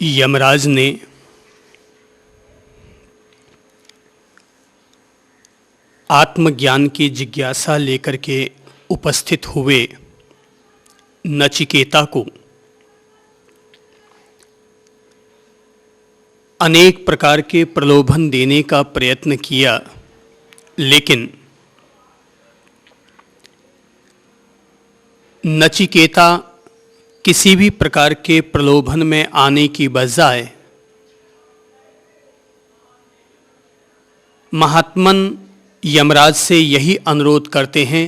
यमराज ने आत्मज्ञान की जिज्ञासा लेकर के उपस्थित हुए नचिकेता को अनेक प्रकार के प्रलोभन देने का प्रयत्न किया, लेकिन नचिकेता किसी भी प्रकार के प्रलोभन में आने की बजाय महात्मन यमराज से यही अनुरोध करते हैं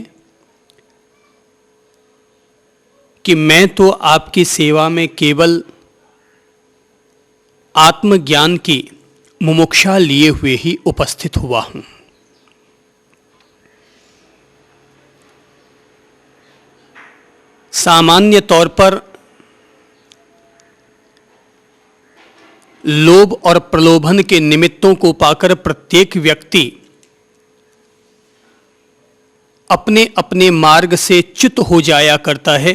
कि मैं तो आपकी सेवा में केवल आत्मज्ञान की मुमुक्षा लिए हुए ही उपस्थित हुआ हूं। सामान्य तौर पर लोभ और प्रलोभन के निमित्तों को पाकर प्रत्येक व्यक्ति अपने अपने मार्ग से च्युत हो जाया करता है,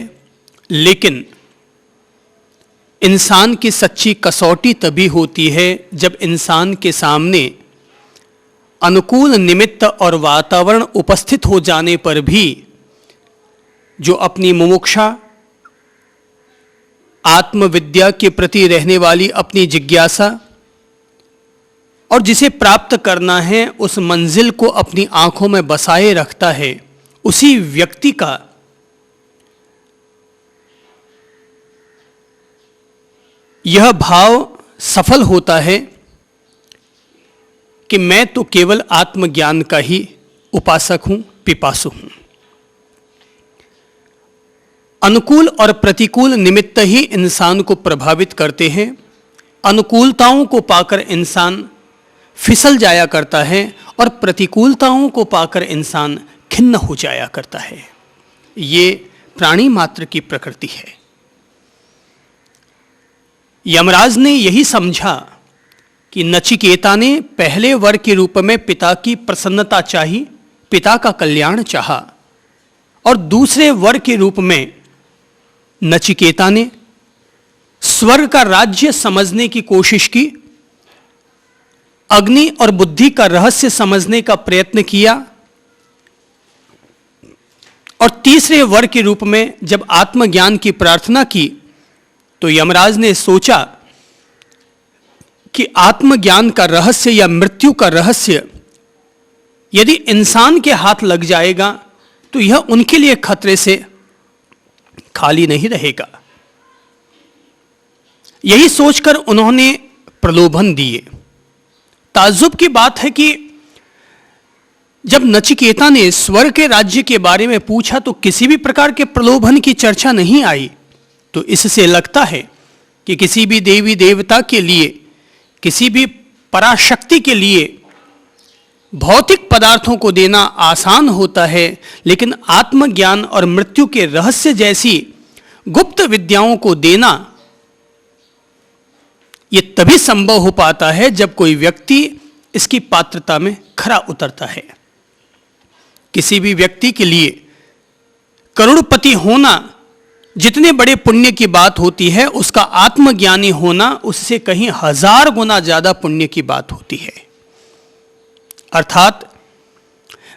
लेकिन इंसान की सच्ची कसौटी तभी होती है जब इंसान के सामने अनुकूल निमित्त और वातावरण उपस्थित हो जाने पर भी जो अपनी मुमुक्षा, आत्मविद्या के प्रति रहने वाली अपनी जिज्ञासा और जिसे प्राप्त करना है उस मंजिल को अपनी आंखों में बसाए रखता है, उसी व्यक्ति का यह भाव सफल होता है कि मैं तो केवल आत्मज्ञान का ही उपासक हूं, पिपासु हूं। अनुकूल और प्रतिकूल निमित्त ही इंसान को प्रभावित करते हैं। अनुकूलताओं को पाकर इंसान फिसल जाया करता है और प्रतिकूलताओं को पाकर इंसान खिन्न हो जाया करता है। ये प्राणी मात्र की प्रकृति है। यमराज ने यही समझा कि नचिकेता ने पहले वर के रूप में पिता की प्रसन्नता चाही, पिता का कल्याण चाहा, और दूसरे वर के रूप में नचिकेता ने स्वर्ग का राज्य समझने की कोशिश की, अग्नि और बुद्धि का रहस्य समझने का प्रयत्न किया, और तीसरे वर के रूप में जब आत्मज्ञान की प्रार्थना की तो यमराज ने सोचा कि आत्मज्ञान का रहस्य या मृत्यु का रहस्य यदि इंसान के हाथ लग जाएगा तो यह उनके लिए खतरे से खाली नहीं रहेगा। यही सोचकर उन्होंने प्रलोभन दिए। ताज्जुब की बात है कि जब नचिकेता ने स्वर्ग के राज्य के बारे में पूछा तो किसी भी प्रकार के प्रलोभन की चर्चा नहीं आई। तो इससे लगता है कि किसी भी देवी देवता के लिए, किसी भी पराशक्ति के लिए भौतिक पदार्थों को देना आसान होता है, लेकिन आत्मज्ञान और मृत्यु के रहस्य जैसी गुप्त विद्याओं को देना यह तभी संभव हो पाता है जब कोई व्यक्ति इसकी पात्रता में खरा उतरता है। किसी भी व्यक्ति के लिए करोड़पति होना जितने बड़े पुण्य की बात होती है, उसका आत्मज्ञानी होना उससे कहीं 1000 गुना ज्यादा पुण्य की बात होती है। अर्थात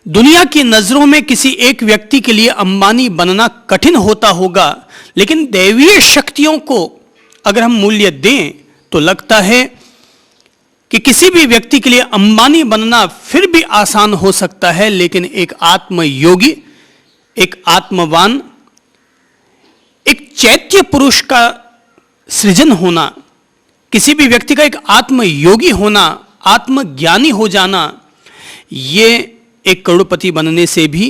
दुनिया की नजरों में किसी एक व्यक्ति के लिए अंबानी बनना कठिन होता होगा, लेकिन दैवीय शक्तियों को अगर हम मूल्य दें तो लगता है कि किसी भी व्यक्ति के लिए अंबानी बनना फिर भी आसान हो सकता है, लेकिन एक आत्मयोगी, एक आत्मवान, एक चैत्य पुरुष का सृजन होना, किसी भी व्यक्ति का एक आत्मयोगी होना, आत्मज्ञानी हो जाना, ये एक करोड़पति बनने से भी,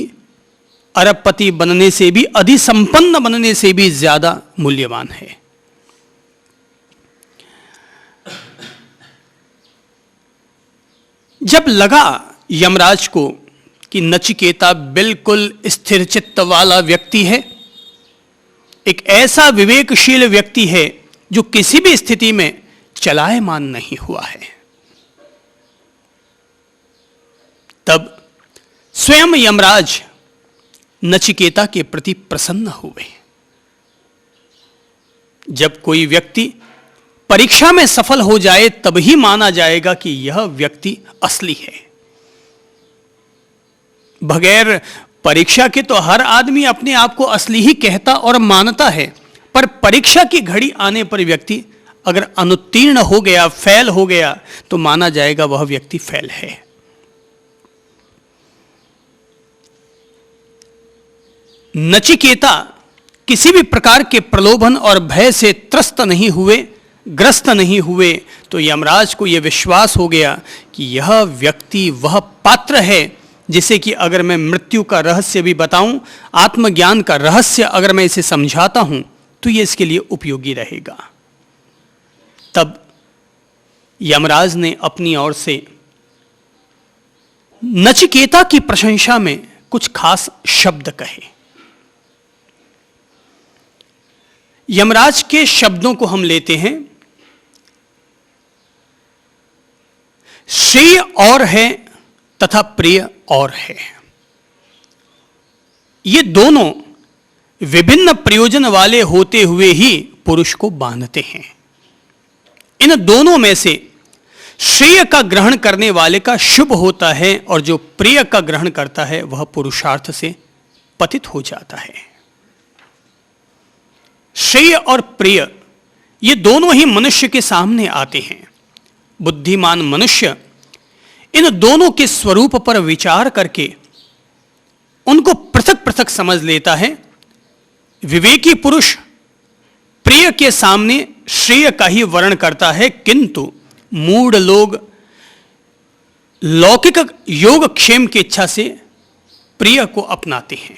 अरबपति बनने से भी, अधिसंपन्न बनने से भी ज्यादा मूल्यवान है। जब लगा यमराज को कि नचिकेता बिल्कुल स्थिर चित्त वाला व्यक्ति है, एक ऐसा विवेकशील व्यक्ति है जो किसी भी स्थिति में चलायमान नहीं हुआ है, तब स्वयं यमराज नचिकेता के प्रति प्रसन्न हुए। जब कोई व्यक्ति परीक्षा में सफल हो जाए तभी माना जाएगा कि यह व्यक्ति असली है। बगैर परीक्षा के तो हर आदमी अपने आप को असली ही कहता और मानता है, पर परीक्षा की घड़ी आने पर व्यक्ति अगर अनुत्तीर्ण हो गया, फेल हो गया, तो माना जाएगा वह व्यक्ति फेल है। नचिकेता किसी भी प्रकार के प्रलोभन और भय से त्रस्त नहीं हुए, ग्रस्त नहीं हुए, तो यमराज को यह विश्वास हो गया कि यह व्यक्ति वह पात्र है जिसे कि अगर मैं मृत्यु का रहस्य भी बताऊं, आत्मज्ञान का रहस्य अगर मैं इसे समझाता हूं, तो यह इसके लिए उपयोगी रहेगा। तब यमराज ने अपनी ओर से नचिकेता की प्रशंसा में कुछ खास शब्द कहे। यमराज के शब्दों को हम लेते हैं। श्रेय और है तथा प्रिय और है। ये दोनों विभिन्न प्रयोजन वाले होते हुए ही पुरुष को बांधते हैं। इन दोनों में से श्रेय का ग्रहण करने वाले का शुभ होता है और जो प्रिय का ग्रहण करता है वह पुरुषार्थ से पतित हो जाता है। श्रेय और प्रिय ये दोनों ही मनुष्य के सामने आते हैं। बुद्धिमान मनुष्य इन दोनों के स्वरूप पर विचार करके उनको पृथक पृथक समझ लेता है। विवेकी पुरुष प्रिय के सामने श्रेय का ही वर्ण करता है, किंतु मूढ़ लोग लौकिक योगक्षेम की इच्छा से प्रिय को अपनाते हैं।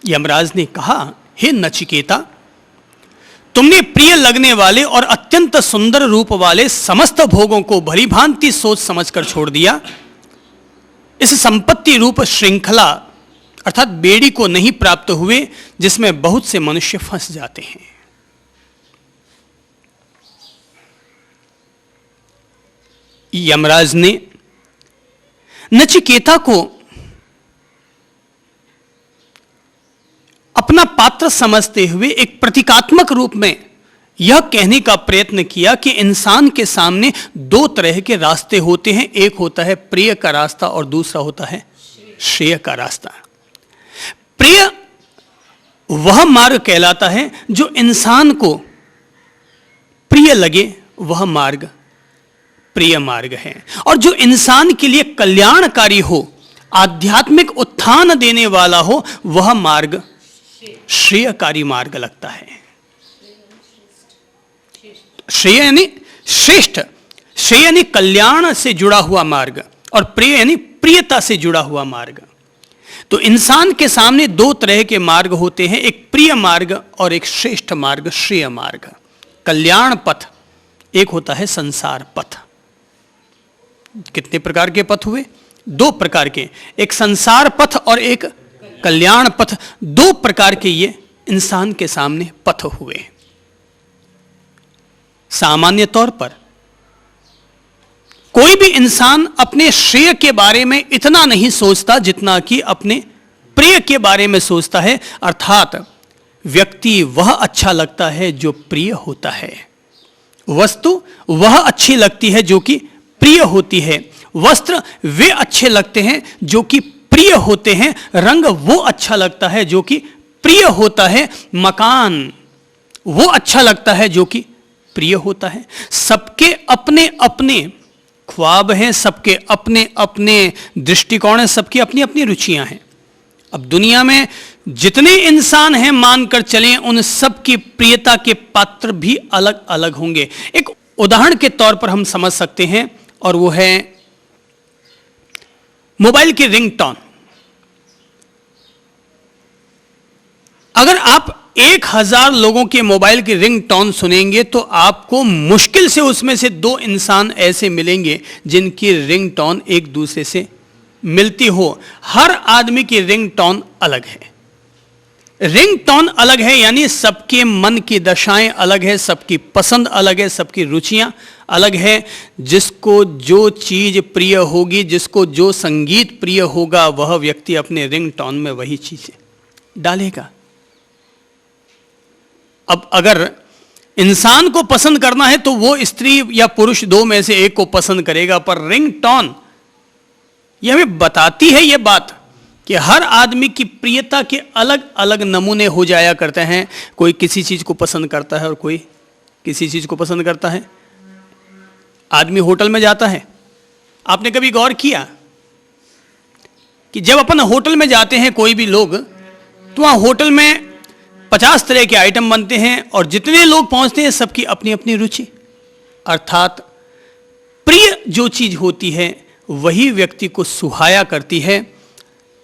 यमराज ने कहा, हे नचिकेता, तुमने प्रिय लगने वाले और अत्यंत सुंदर रूप वाले समस्त भोगों को भली भांति सोच समझकर छोड़ दिया। इस संपत्ति रूप श्रृंखला अर्थात बेड़ी को नहीं प्राप्त हुए जिसमें बहुत से मनुष्य फंस जाते हैं। यमराज ने नचिकेता को अपना पात्र समझते हुए एक प्रतीकात्मक रूप में यह कहने का प्रयत्न किया कि इंसान के सामने दो तरह के रास्ते होते हैं। एक होता है प्रिय का रास्ता और दूसरा होता है श्रेय का रास्ता। प्रिय वह मार्ग कहलाता है जो इंसान को प्रिय लगे, वह मार्ग प्रिय मार्ग है। और जो इंसान के लिए कल्याणकारी हो, आध्यात्मिक उत्थान देने वाला हो, वह मार्ग श्रेयकारी मार्ग लगता है। श्रेय यानी श्रेष्ठ, श्रेय यानी कल्याण से जुड़ा हुआ मार्ग और प्रिय यानी प्रियता से जुड़ा हुआ मार्ग। तो इंसान के सामने दो तरह के मार्ग होते हैं, एक प्रिय मार्ग और एक श्रेष्ठ मार्ग श्रेय मार्ग। कल्याण पथ एक होता है संसार पथ। कितने प्रकार के पथ हुए? दो प्रकार के, एक संसार पथ और एक कल्याण पथ। दो प्रकार के ये इंसान के सामने पथ हुए। सामान्य तौर पर कोई भी इंसान अपने श्रेय के बारे में इतना नहीं सोचता जितना कि अपने प्रिय के बारे में सोचता है। अर्थात व्यक्ति वह अच्छा लगता है जो प्रिय होता है, वस्तु वह अच्छी लगती है जो कि प्रिय होती है, वस्त्र वे अच्छे लगते हैं जो कि प्रिय होते हैं, रंग वो अच्छा लगता है जो कि प्रिय होता है, मकान वो अच्छा लगता है जो कि प्रिय होता है। सबके अपने अपने ख्वाब हैं, सबके अपने अपने दृष्टिकोण हैं, सबकी अपनी अपनी रुचियां हैं। अब दुनिया में जितने इंसान हैं मानकर चलें, उन सब की प्रियता के पात्र भी अलग अलग होंगे। एक उदाहरण के तौर पर हम समझ सकते हैं और वो है मोबाइल की रिंगटोन। अगर आप 1000 लोगों के मोबाइल की रिंगटोन सुनेंगे तो आपको मुश्किल से उसमें से 2 इंसान ऐसे मिलेंगे जिनकी रिंगटोन एक दूसरे से मिलती हो। हर आदमी की रिंगटोन अलग है। रिंगटोन अलग है यानी सबके मन की दशाएं अलग है, सबकी पसंद अलग है, सबकी रुचियां अलग है। जिसको जो चीज प्रिय होगी, जिसको जो संगीत प्रिय होगा, वह व्यक्ति अपने रिंगटोन में वही चीज डालेगा। अब अगर इंसान को पसंद करना है तो वो स्त्री या पुरुष दो में से एक को पसंद करेगा, पर रिंगटोन यह हमें बताती है ये बात कि हर आदमी की प्रियता के अलग अलग नमूने हो जाया करते हैं। कोई किसी चीज को पसंद करता है और कोई किसी चीज को पसंद करता है। आदमी होटल में जाता है, आपने कभी गौर किया कि जब अपन होटल में जाते हैं कोई भी लोग, तो वहां होटल में 50 तरह के आइटम बनते हैं और जितने लोग पहुंचते हैं सबकी अपनी अपनी रुचि, अर्थात प्रिय जो चीज होती है वही व्यक्ति को सुहाया करती है।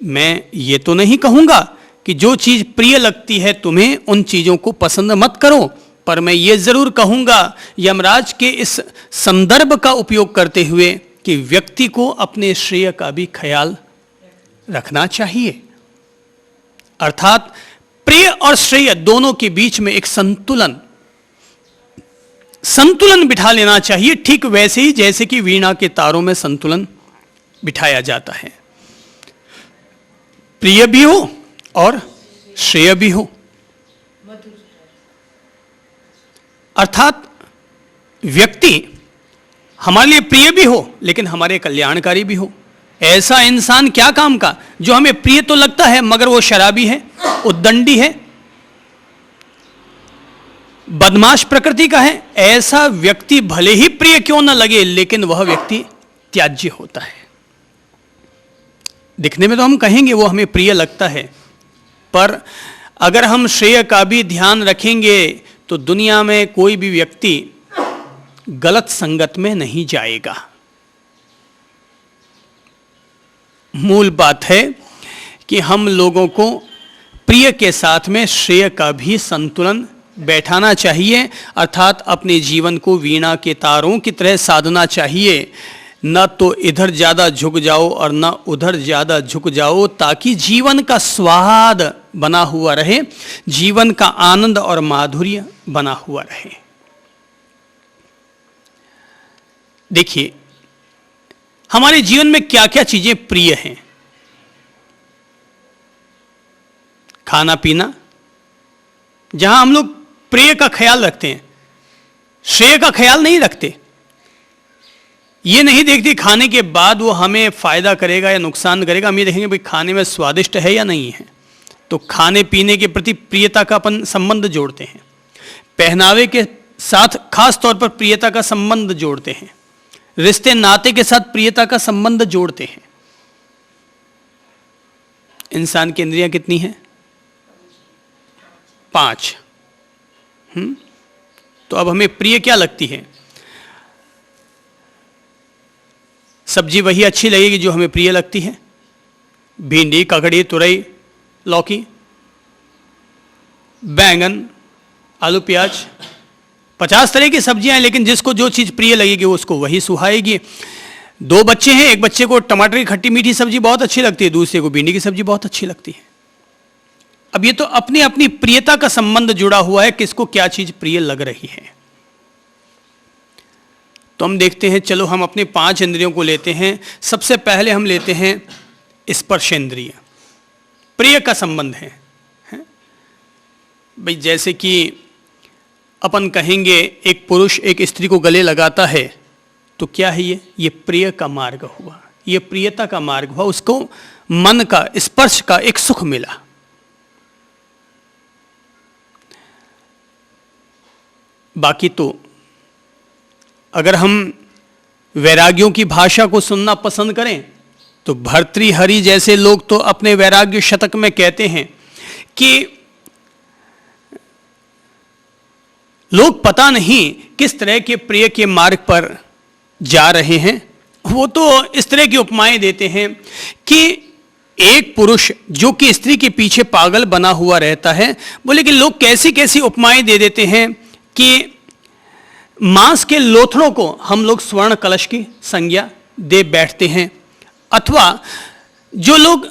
मैं ये तो नहीं कहूंगा कि जो चीज प्रिय लगती है तुम्हें उन चीजों को पसंद मत करो, पर मैं ये जरूर कहूंगा यमराज के इस संदर्भ का उपयोग करते हुए कि व्यक्ति को अपने श्रेय का भी ख्याल रखना चाहिए, अर्थात प्रिय और श्रेय दोनों के बीच में एक संतुलन बिठा लेना चाहिए, ठीक वैसे ही जैसे कि वीणा के तारों में संतुलन बिठाया जाता है। प्रिय भी हो और श्रेय भी हो, अर्थात व्यक्ति हमारे लिए प्रिय भी हो लेकिन हमारे कल्याणकारी भी हो। ऐसा इंसान क्या काम का जो हमें प्रिय तो लगता है मगर वो शराबी है, उद्दंडी है, बदमाश प्रकृति का है, ऐसा व्यक्ति भले ही प्रिय क्यों न लगे लेकिन वह व्यक्ति त्याज्य होता है। दिखने में तो हम कहेंगे वो हमें प्रिय लगता है, पर अगर हम श्रेय का भी ध्यान रखेंगे तो दुनिया में कोई भी व्यक्ति गलत संगत में नहीं जाएगा। मूल बात है कि हम लोगों को प्रिय के साथ में श्रेय का भी संतुलन बैठाना चाहिए, अर्थात अपने जीवन को वीणा के तारों की तरह साधना चाहिए। न तो इधर ज्यादा झुक जाओ और न उधर ज्यादा झुक जाओ, ताकि जीवन का स्वाद बना हुआ रहे, जीवन का आनंद और माधुर्य बना हुआ रहे। देखिए हमारे जीवन में क्या क्या चीजें प्रिय हैं। खाना पीना, जहां हम लोग प्रिय का ख्याल रखते हैं, श्रेय का ख्याल नहीं रखते। ये नहीं देखते खाने के बाद वो हमें फायदा करेगा या नुकसान करेगा, हम ये देखेंगे भाई खाने में स्वादिष्ट है या नहीं है। तो खाने पीने के प्रति प्रियता का अपन संबंध जोड़ते हैं, पहनावे के साथ खास तौर पर प्रियता का संबंध जोड़ते हैं, रिश्ते नाते के साथ प्रियता का संबंध जोड़ते हैं। इंसान की इंद्रियां कितनी हैं? 5। तो अब हमें प्रिय क्या लगती है? सब्जी वही अच्छी लगेगी जो हमें प्रिय लगती है। भिंडी, ककड़ी, तुरई, लौकी, बैंगन, आलू, प्याज, 50 तरह की सब्जियां हैं, लेकिन जिसको जो चीज प्रिय लगेगी वो उसको वही सुहाएगी। 2 बच्चे हैं, एक बच्चे को टमाटर की खट्टी मीठी सब्जी बहुत अच्छी लगती है, दूसरे को भिंडी की सब्जी बहुत अच्छी लगती है। अब ये तो अपनी अपनी प्रियता का संबंध जुड़ा हुआ है, किसको क्या चीज प्रिय लग रही है। तो हम देखते हैं, चलो हम अपने 5 इंद्रियों को लेते हैं। सबसे पहले हम लेते हैं स्पर्शेंद्रिय। प्रिय का संबंध है भाई, जैसे कि अपन कहेंगे एक पुरुष एक स्त्री को गले लगाता है तो क्या है ये प्रिय का मार्ग हुआ, ये प्रियता का मार्ग हुआ, उसको मन का स्पर्श का एक सुख मिला। बाकी तो अगर हम वैराग्यों की भाषा को सुनना पसंद करें तो भर्तृहरि जैसे लोग तो अपने वैराग्य शतक में कहते हैं कि लोग पता नहीं किस तरह के प्रिय के मार्ग पर जा रहे हैं। वो तो इस तरह की उपमाएं देते हैं कि एक पुरुष जो कि स्त्री के पीछे पागल बना हुआ रहता है, बोले कि लोग कैसी कैसी उपमाएं दे देते हैं कि मांस के लोथड़ों को हम लोग स्वर्ण कलश की संज्ञा दे बैठते हैं, अथवा जो लोग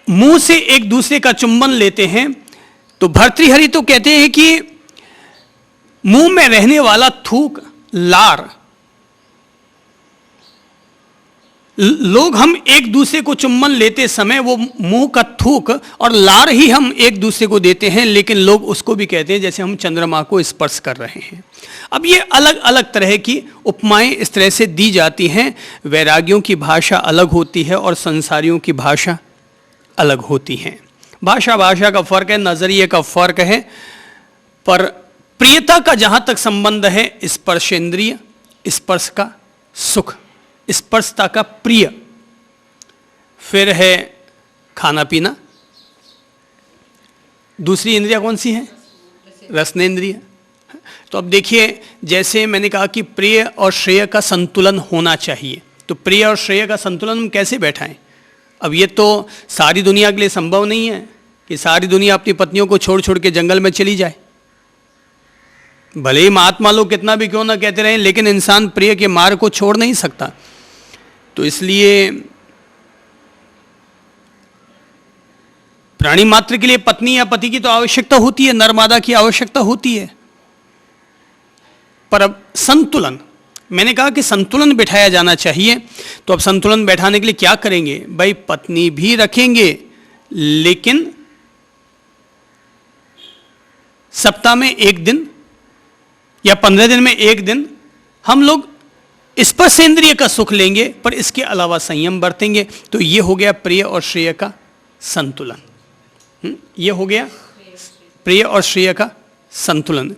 मुंह से एक दूसरे का चुंबन लेते हैं तो भर्तृहरि तो कहते हैं कि मुंह में रहने वाला थूक, लोग हम एक दूसरे को चुम्बन लेते समय वो मुंह का थूक और लार ही हम एक दूसरे को देते हैं, लेकिन लोग उसको भी कहते हैं जैसे हम चंद्रमा को स्पर्श कर रहे हैं। अब ये अलग अलग तरह की उपमाएं इस तरह से दी जाती हैं। वैरागियों की भाषा अलग होती है और संसारियों की भाषा अलग होती है। भाषा भाषा का फर्क है, नजरिए का फर्क है, पर प्रियता का जहां तक संबंध है, स्पर्शेंद्रिय, स्पर्श का सुख, स्पर्शता का प्रिय, फिर है खाना पीना। दूसरी इंद्रिया कौन सी है? रसनेन्द्रिय। तो अब देखिए, जैसे मैंने कहा कि प्रिय और श्रेय का संतुलन होना चाहिए, तो प्रिय और श्रेय का संतुलन हम कैसे बैठाएं? अब ये तो सारी दुनिया के लिए संभव नहीं है कि सारी दुनिया अपनी पत्नियों को छोड़ छोड़ के जंगल में चली जाए। भले ही महात्मा लोग कितना भी क्यों ना कहते रहे, लेकिन इंसान प्रिय के मार्ग को छोड़ नहीं सकता। तो इसलिए प्राणी मात्र के लिए पत्नी या पति की तो आवश्यकता होती है, नर-मादा की आवश्यकता होती है। पर अब संतुलन, मैंने कहा कि संतुलन बिठाया जाना चाहिए। तो अब संतुलन बैठाने के लिए क्या करेंगे? भाई पत्नी भी रखेंगे, लेकिन सप्ताह में एक दिन या 15 दिन में एक दिन हम लोग स्पर्शेंद्रिय का सुख लेंगे, पर इसके अलावा संयम बरतेंगे। तो ये हो गया प्रिय और श्रेय का संतुलन। ये हो गया प्रिय और श्रेय का संतुलन।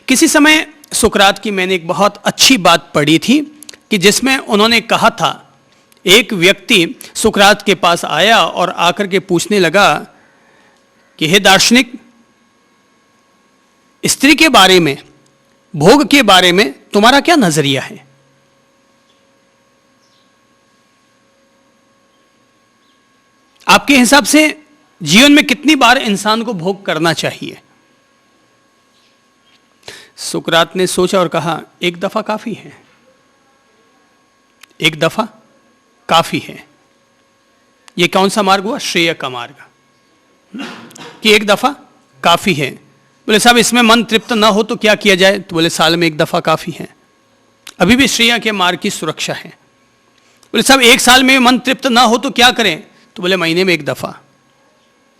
किसी समय सुकरात की मैंने एक बहुत अच्छी बात पढ़ी थी कि जिसमें उन्होंने कहा था, एक व्यक्ति सुकरात के पास आया और आकर के पूछने लगा कि हे दार्शनिक, स्त्री के बारे में, भोग के बारे में तुम्हारा क्या नजरिया है? आपके हिसाब से जीवन में कितनी बार इंसान को भोग करना चाहिए? सुकरात ने सोचा और कहा, एक दफा काफी है, एक दफा काफी है। यह कौन सा मार्ग हुआ? श्रेय का मार्ग, कि एक दफा काफी है। बोले साहब इसमें मन तृप्त ना हो तो क्या किया जाए? तो बोले साल में एक दफा काफी है, अभी भी श्रेय के मार्ग की सुरक्षा है। बोले साहब एक साल में मन तृप्त ना हो तो क्या करें? तो बोले महीने में एक दफा।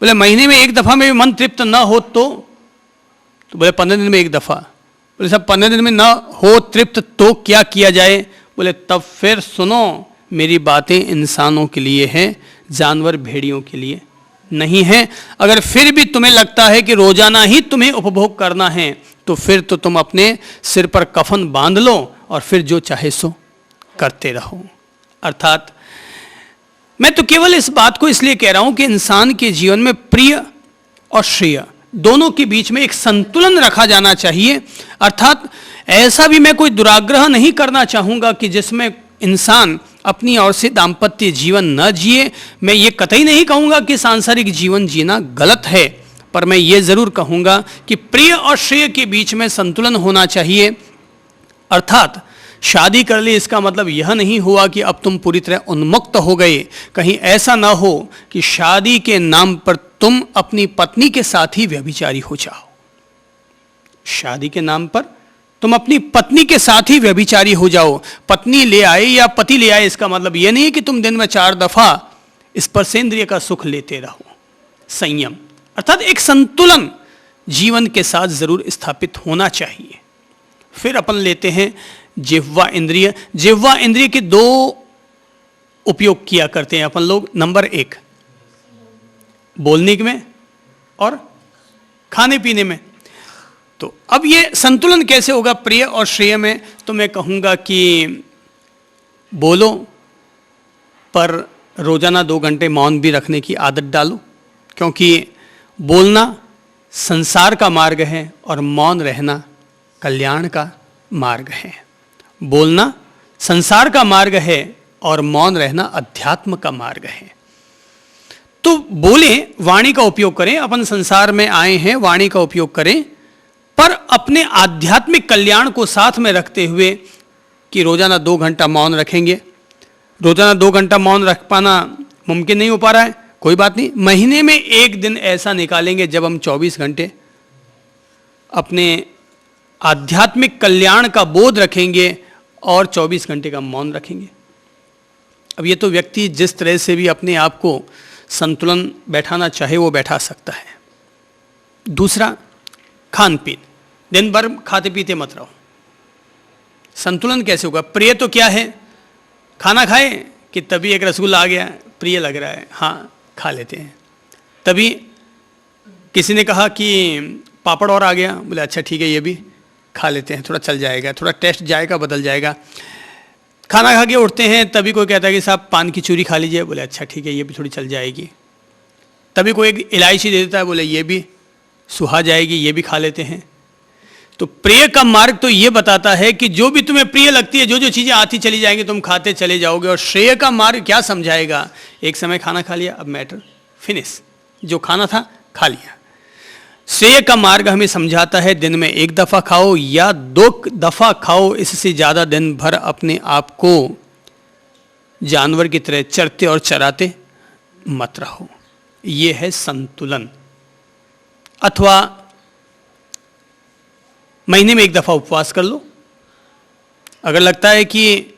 बोले महीने में एक दफा में भी मन तृप्त ना हो तो बोले 15 दिन में एक दफा। बोले साहब 15 दिन में ना हो तृप्त तो क्या किया जाए? बोले तब फिर सुनो, मेरी बातें इंसानों के लिए हैं, जानवर भेड़ियों के लिए नहीं है। अगर फिर भी तुम्हें लगता है कि रोजाना ही तुम्हें उपभोग करना है, तो फिर तो तुम अपने सिर पर कफन बांध लो और फिर जो चाहे सो करते रहो। अर्थात मैं तो केवल इस बात को इसलिए कह रहा हूं कि इंसान के जीवन में प्रिय और श्रेय दोनों के बीच में एक संतुलन रखा जाना चाहिए। अर्थात ऐसा भी मैं कोई दुराग्रह नहीं करना चाहूंगा कि जिसमें इंसान अपनी ओर से दाम्पत्य जीवन न जिए। मैं ये कतई नहीं कहूंगा कि सांसारिक जीवन जीना गलत है, पर मैं ये जरूर कहूंगा कि प्रिय और श्रेय के बीच में संतुलन होना चाहिए। अर्थात शादी कर ली इसका मतलब यह नहीं हुआ कि अब तुम पूरी तरह उन्मुक्त हो गए। कहीं ऐसा ना हो कि शादी के नाम पर तुम अपनी पत्नी के साथ ही व्यभिचारी हो जाओ। शादी के नाम पर तुम अपनी पत्नी के साथ ही व्यभिचारी हो जाओ। पत्नी ले आए या पति ले आए, इसका मतलब यह नहीं कि तुम दिन में 4 दफा स्पर्शेंद्रिय का सुख लेते रहो। संयम अर्थात एक संतुलन जीवन के साथ जरूर स्थापित होना चाहिए। फिर अपन लेते हैं जिह्वा इंद्रिय। जिह्वा इंद्रिय के 2 उपयोग किया करते हैं अपन लोग। नंबर 1 बोलने में और खाने पीने में। तो अब ये संतुलन कैसे होगा प्रिय और श्रेय में? तो मैं कहूंगा कि बोलो, पर रोजाना 2 घंटे मौन भी रखने की आदत डालो, क्योंकि बोलना संसार का मार्ग है और मौन रहना कल्याण का मार्ग है। बोलना संसार का मार्ग है और मौन रहना अध्यात्म का मार्ग है। तो बोले, वाणी का उपयोग करें। अपन संसार में आए हैं, वाणी का उपयोग करें, पर अपने आध्यात्मिक कल्याण को साथ में रखते हुए कि रोजाना 2 घंटा मौन रखेंगे। रोजाना 2 घंटा मौन रख पाना मुमकिन नहीं हो पा रहा है, कोई बात नहीं। महीने में 1 दिन ऐसा निकालेंगे जब हम 24 घंटे अपने आध्यात्मिक कल्याण का बोध रखेंगे और 24 घंटे का मौन रखेंगे। अब ये तो व्यक्ति जिस तरह से भी अपने आप को संतुलन बैठाना चाहे वो बैठा सकता है। दूसरा, खान पीन, दिन भर खाते पीते मत रहो। संतुलन कैसे होगा? प्रिय तो क्या है? खाना खाए कि तभी एक रसगुल्ला आ गया, प्रिय लग रहा है, हाँ खा लेते हैं। तभी किसी ने कहा कि पापड़ और आ गया, बोले अच्छा ठीक है ये भी खा लेते हैं, थोड़ा चल जाएगा, थोड़ा टेस्ट जाएगा, बदल जाएगा। खाना खा के उठते हैं, तभी कोई कहता है कि साहब पान की चूरी खा लीजिए, बोले अच्छा ठीक है ये भी थोड़ी चल जाएगी। तभी कोई एक इलायची दे देता है, बोले ये भी सुहा जाएगी, ये भी खा लेते हैं। तो प्रिय का मार्ग तो ये बताता है कि जो भी तुम्हें प्रिय लगती है, जो जो चीज़ें आती चली जाएंगी तुम खाते चले जाओगे। और श्रेय का मार्ग क्या समझाएगा? एक समय खाना खा लिया, अब मैटर फिनिश, जो खाना था खा लिया। श्रेय का मार्ग हमें समझाता है दिन में एक दफ़ा खाओ या 2 दफ़ा खाओ, इससे ज़्यादा दिन भर अपने आप को जानवर की तरह चरते और चराते मत रहो। ये है संतुलन। अथवा महीने में एक दफ़ा उपवास कर लो। अगर लगता है कि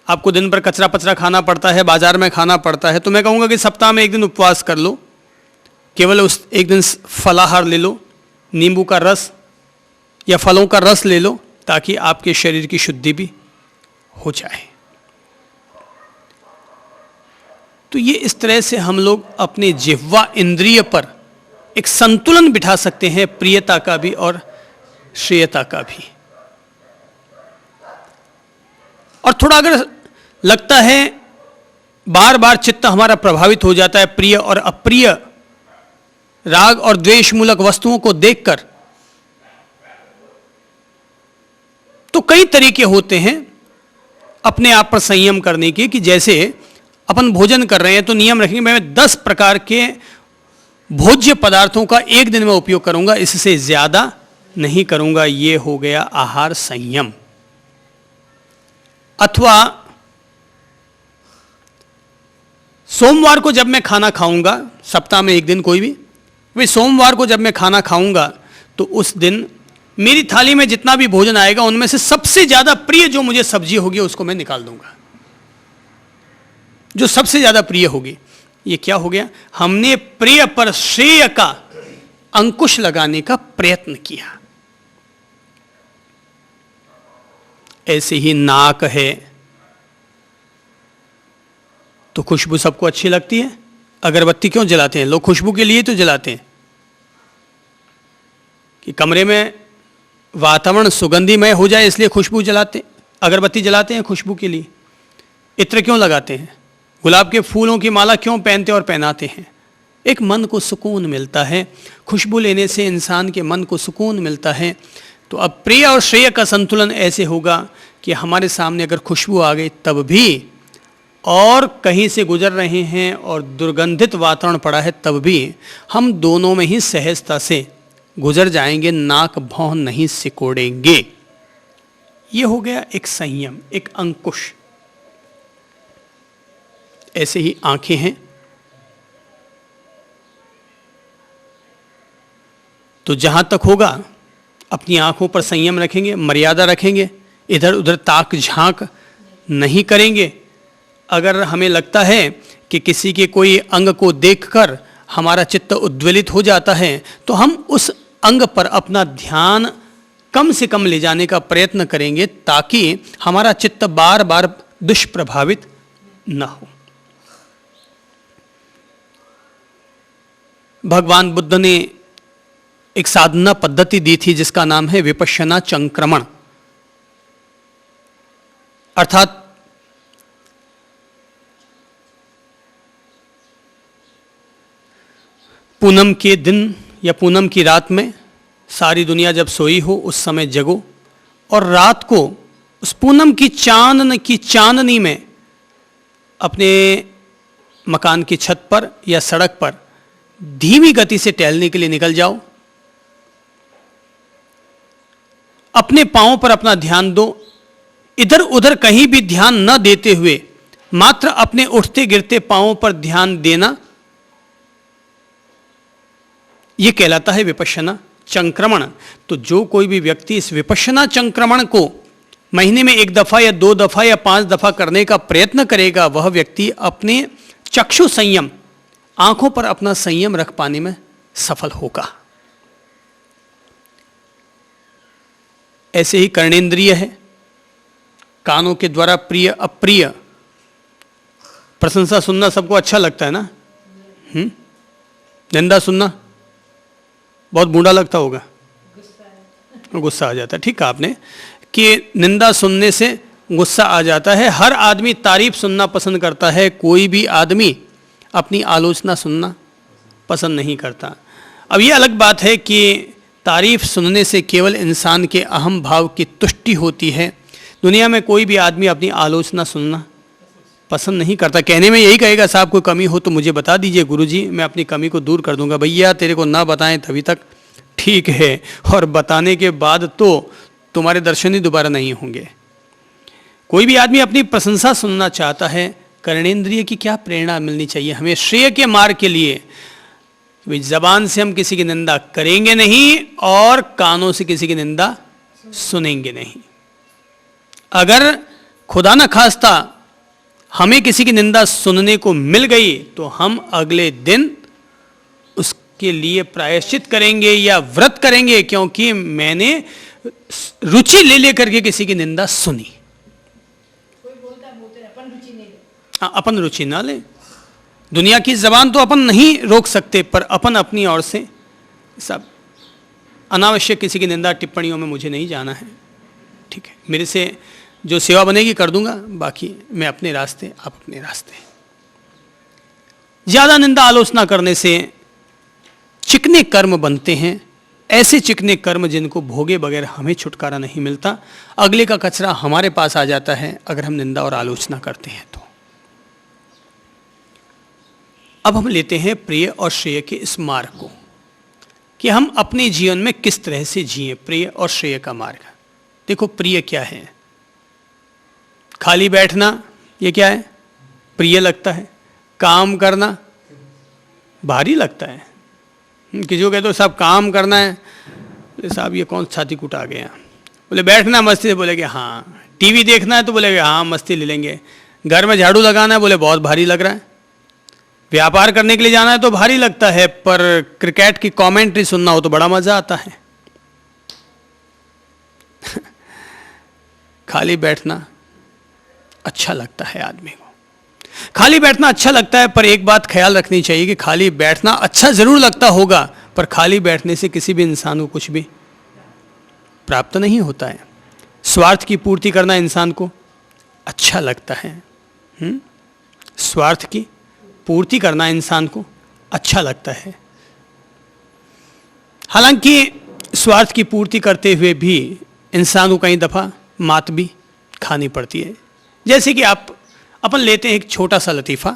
आपको दिन भर कचरा पचरा खाना पड़ता है, बाजार में खाना पड़ता है, तो मैं कहूँगा कि सप्ताह में एक दिन उपवास कर लो। केवल उस एक दिन फलाहार ले लो, नींबू का रस या फलों का रस ले लो, ताकि आपके शरीर की शुद्धि भी हो जाए। तो ये इस तरह से हम लोग अपने जिह्वा इंद्रिय पर एक संतुलन बिठा सकते हैं, प्रियता का भी और श्रेयता का भी। और थोड़ा अगर लगता है बार बार चित्त हमारा प्रभावित हो जाता है प्रिय और अप्रिय, राग और द्वेष मूलक वस्तुओं को देखकर, तो कई तरीके होते हैं अपने आप पर संयम करने के। कि जैसे अपन भोजन कर रहे हैं तो नियम रखेंगे मैं 10 प्रकार के भोज्य पदार्थों का एक दिन में उपयोग करूंगा, इससे ज्यादा नहीं करूंगा। ये हो गया आहार संयम। अथवा सोमवार को जब मैं खाना खाऊंगा, सप्ताह में एक दिन कोई भी, वे सोमवार को जब मैं खाना खाऊंगा तो उस दिन मेरी थाली में जितना भी भोजन आएगा उनमें से सबसे ज्यादा प्रिय जो मुझे सब्जी होगी उसको मैं निकाल दूंगा, जो सबसे ज्यादा प्रिय होगी। ये क्या हो गया? हमने प्रिय पर श्रेय का अंकुश लगाने का प्रयत्न किया। ऐसे ही नाक है तो खुशबू सबको अच्छी लगती है। अगरबत्ती क्यों जलाते हैं लोग? खुशबू के लिए तो जलाते हैं कि कमरे में वातावरण सुगंधिमय हो जाए, इसलिए खुशबू जलाते, अगरबत्ती जलाते हैं खुशबू के लिए। इत्र क्यों लगाते हैं? गुलाब के फूलों की माला क्यों पहनते और पहनाते हैं? एक मन को सुकून मिलता है, खुशबू लेने से इंसान के मन को सुकून मिलता है। तो अब प्रिय और श्रेय का संतुलन ऐसे होगा कि हमारे सामने अगर खुशबू आ गई तब भी, और कहीं से गुजर रहे हैं और दुर्गंधित वातावरण पड़ा है तब भी, हम दोनों में ही सहजता से गुजर जाएंगे, नाक भौं नहीं सिकोड़ेंगे। ये हो गया एक संयम, एक अंकुश। ऐसे ही आंखें हैं तो जहां तक होगा अपनी आंखों पर संयम रखेंगे, मर्यादा रखेंगे, इधर उधर ताक झांक नहीं करेंगे। अगर हमें लगता है कि किसी के कोई अंग को देखकर हमारा चित्त उद्वेलित हो जाता है तो हम उस अंग पर अपना ध्यान कम से कम ले जाने का प्रयत्न करेंगे, ताकि हमारा चित्त बार बार दुष्प्रभावित न हो। भगवान बुद्ध ने एक साधना पद्धति दी थी जिसका नाम है विपश्यना चंक्रमण। अर्थात पूनम के दिन या पूनम की रात में सारी दुनिया जब सोई हो उस समय जगो, और रात को उस पूनम की चांदनी में अपने मकान की छत पर या सड़क पर धीमी गति से टहलने के लिए निकल जाओ। अपने पांवों पर अपना ध्यान दो, इधर उधर कहीं भी ध्यान न देते हुए मात्र अपने उठते गिरते पांवों पर ध्यान देना, यह कहलाता है विपश्यना चंक्रमण। तो जो कोई भी व्यक्ति इस विपश्यना चंक्रमण को महीने में 1 दफा या 2 दफा या 5 दफा करने का प्रयत्न करेगा, वह व्यक्ति अपने चक्षु संयम, आंखों पर अपना संयम रख पाने में सफल होगा। ऐसे ही कर्णेंद्रिय है, कानों के द्वारा प्रिय अप्रिय प्रशंसा सुनना सबको अच्छा लगता है ना। निंदा सुनना बहुत बूढ़ा लगता होगा, गुस्सा आ जाता है। ठीक है आपने कि निंदा सुनने से गुस्सा आ जाता है। हर आदमी तारीफ सुनना पसंद करता है, कोई भी आदमी अपनी आलोचना सुनना पसंद नहीं करता। अब ये अलग बात है कि तारीफ सुनने से केवल इंसान के अहम भाव की तुष्टि होती है। दुनिया में कोई भी आदमी अपनी आलोचना सुनना पसंद नहीं करता। कहने में यही कहेगा, साहब कोई कमी हो तो मुझे बता दीजिए गुरुजी, मैं अपनी कमी को दूर कर दूंगा। भैया तेरे को ना बताएं तभी तक ठीक है, और बताने के बाद तो तुम्हारे दर्शन ही दोबारा नहीं होंगे। कोई भी आदमी अपनी प्रशंसा सुनना चाहता है। कर्णेंद्रिय की क्या प्रेरणा मिलनी चाहिए हमें श्रेय के मार्ग के लिए। जबान से हम किसी की निंदा करेंगे नहीं और कानों से किसी की निंदा सुनेंगे नहीं। अगर खुदा न खास्ता हमें किसी की निंदा सुनने को मिल गई तो हम अगले दिन उसके लिए प्रायश्चित करेंगे या व्रत करेंगे, क्योंकि मैंने रुचि ले लेकर के किसी की निंदा सुनी। कोई बोलता बोलते अपन रुचि नहीं ले। हाँ, अपन रुचि ना ले। दुनिया की जबान तो अपन नहीं रोक सकते, पर अपन अपनी ओर से सब अनावश्यक किसी की निंदा टिप्पणियों में मुझे नहीं जाना है। ठीक है, मेरे से जो सेवा बनेगी कर दूंगा, बाकी मैं अपने रास्ते, आप अपने रास्ते। ज्यादा निंदा आलोचना करने से चिकने कर्म बनते हैं, ऐसे चिकने कर्म जिनको भोगे बगैर हमें छुटकारा नहीं मिलता। अगले का कचरा हमारे पास आ जाता है अगर हम निंदा और आलोचना करते हैं तो। अब हम लेते हैं प्रिय और श्रेय के इस मार्ग को कि हम अपने जीवन में किस तरह से जिए। प्रिय और श्रेय का मार्ग। देखो, प्रिय क्या है? खाली बैठना, ये क्या है? प्रिय लगता है। काम करना भारी लगता है। किसी को कहते हो साहब काम करना है, बोले साहब ये कौन छाती कुटा गया। बोले बैठना मस्ती से, बोलेगे हाँ। टीवी देखना है तो बोलेगे हाँ मस्ती ले लेंगे। घर में झाड़ू लगाना है, बोले बहुत भारी लग रहा है। व्यापार करने के लिए जाना है तो भारी लगता है, पर क्रिकेट की कमेंट्री सुनना हो तो बड़ा मजा आता है। खाली बैठना अच्छा लगता है आदमी को। खाली बैठना अच्छा लगता है, पर एक बात ख्याल रखनी चाहिए कि खाली बैठना अच्छा जरूर लगता होगा, पर खाली बैठने से किसी भी इंसान को कुछ भी प्राप्त नहीं होता है। स्वार्थ की पूर्ति करना इंसान को अच्छा लगता है। स्वार्थ की पूर्ति करना इंसान को अच्छा लगता है। हालांकि स्वार्थ की पूर्ति करते हुए भी इंसान को कई दफा मात भी खानी पड़ती है। जैसे कि अपन लेते हैं एक छोटा सा लतीफ़ा।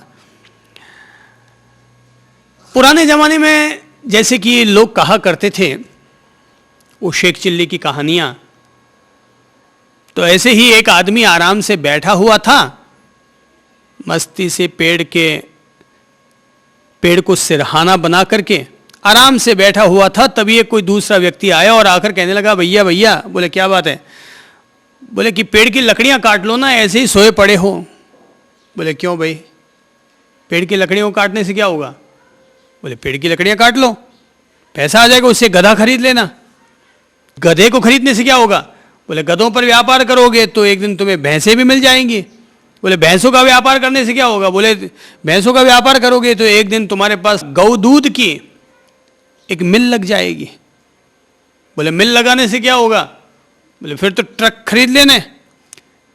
पुराने ज़माने में जैसे कि लोग कहा करते थे वो शेख चिल्ली की कहानियाँ, तो ऐसे ही एक आदमी आराम से बैठा हुआ था, मस्ती से पेड़ को सिरहाना बना करके आराम से बैठा हुआ था। तभी एक कोई दूसरा व्यक्ति आया और आकर कहने लगा, भैया भैया। बोले क्या बात है? बोले कि पेड़ की लकड़ियां काट लो ना, ऐसे ही सोए पड़े हो। बोले क्यों भाई, पेड़ की लकड़ियों को काटने से क्या होगा? बोले पेड़ की लकड़ियां काट लो, पैसा आ जाएगा, उससे गधा खरीद लेना। गधे को खरीदने से क्या होगा? बोले गधों पर व्यापार करोगे तो एक दिन तुम्हें भैंसें भी मिल जाएंगी। बोले भैंसों का व्यापार करने से क्या होगा? बोले भैंसों का व्यापार करोगे तो एक दिन तुम्हारे पास गौ दूध की एक मिल लग जाएगी। बोले मिल लगाने से क्या होगा? बोले फिर तो ट्रक खरीद लेने,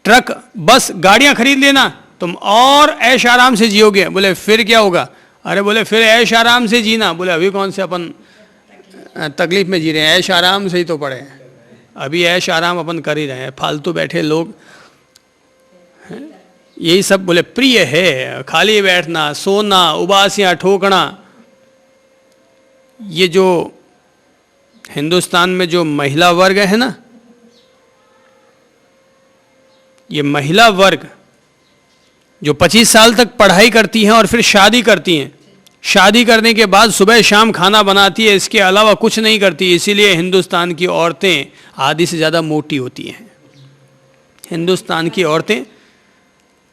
ट्रक बस गाड़ियां खरीद लेना, तुम और ऐश आराम से जियोगे। बोले फिर क्या होगा? अरे बोले फिर ऐश आराम से जीना। बोले अभी कौन से अपन तकलीफ में जी रहे हैं, ऐश आराम से ही तो पड़े हैं। अभी ऐश आराम अपन कर ही रहे हैं, फालतू बैठे लोग। यही सब बोले प्रिय है। खाली बैठना, सोना, उबासियां ठोकना। ये जो हिंदुस्तान में जो महिला वर्ग है ना, ये महिला वर्ग जो 25 साल तक पढ़ाई करती हैं और फिर शादी करती हैं, शादी करने के बाद सुबह शाम खाना बनाती है, इसके अलावा कुछ नहीं करती। इसीलिए हिंदुस्तान की औरतें आधी से ज़्यादा मोटी होती हैं। हिंदुस्तान की औरतें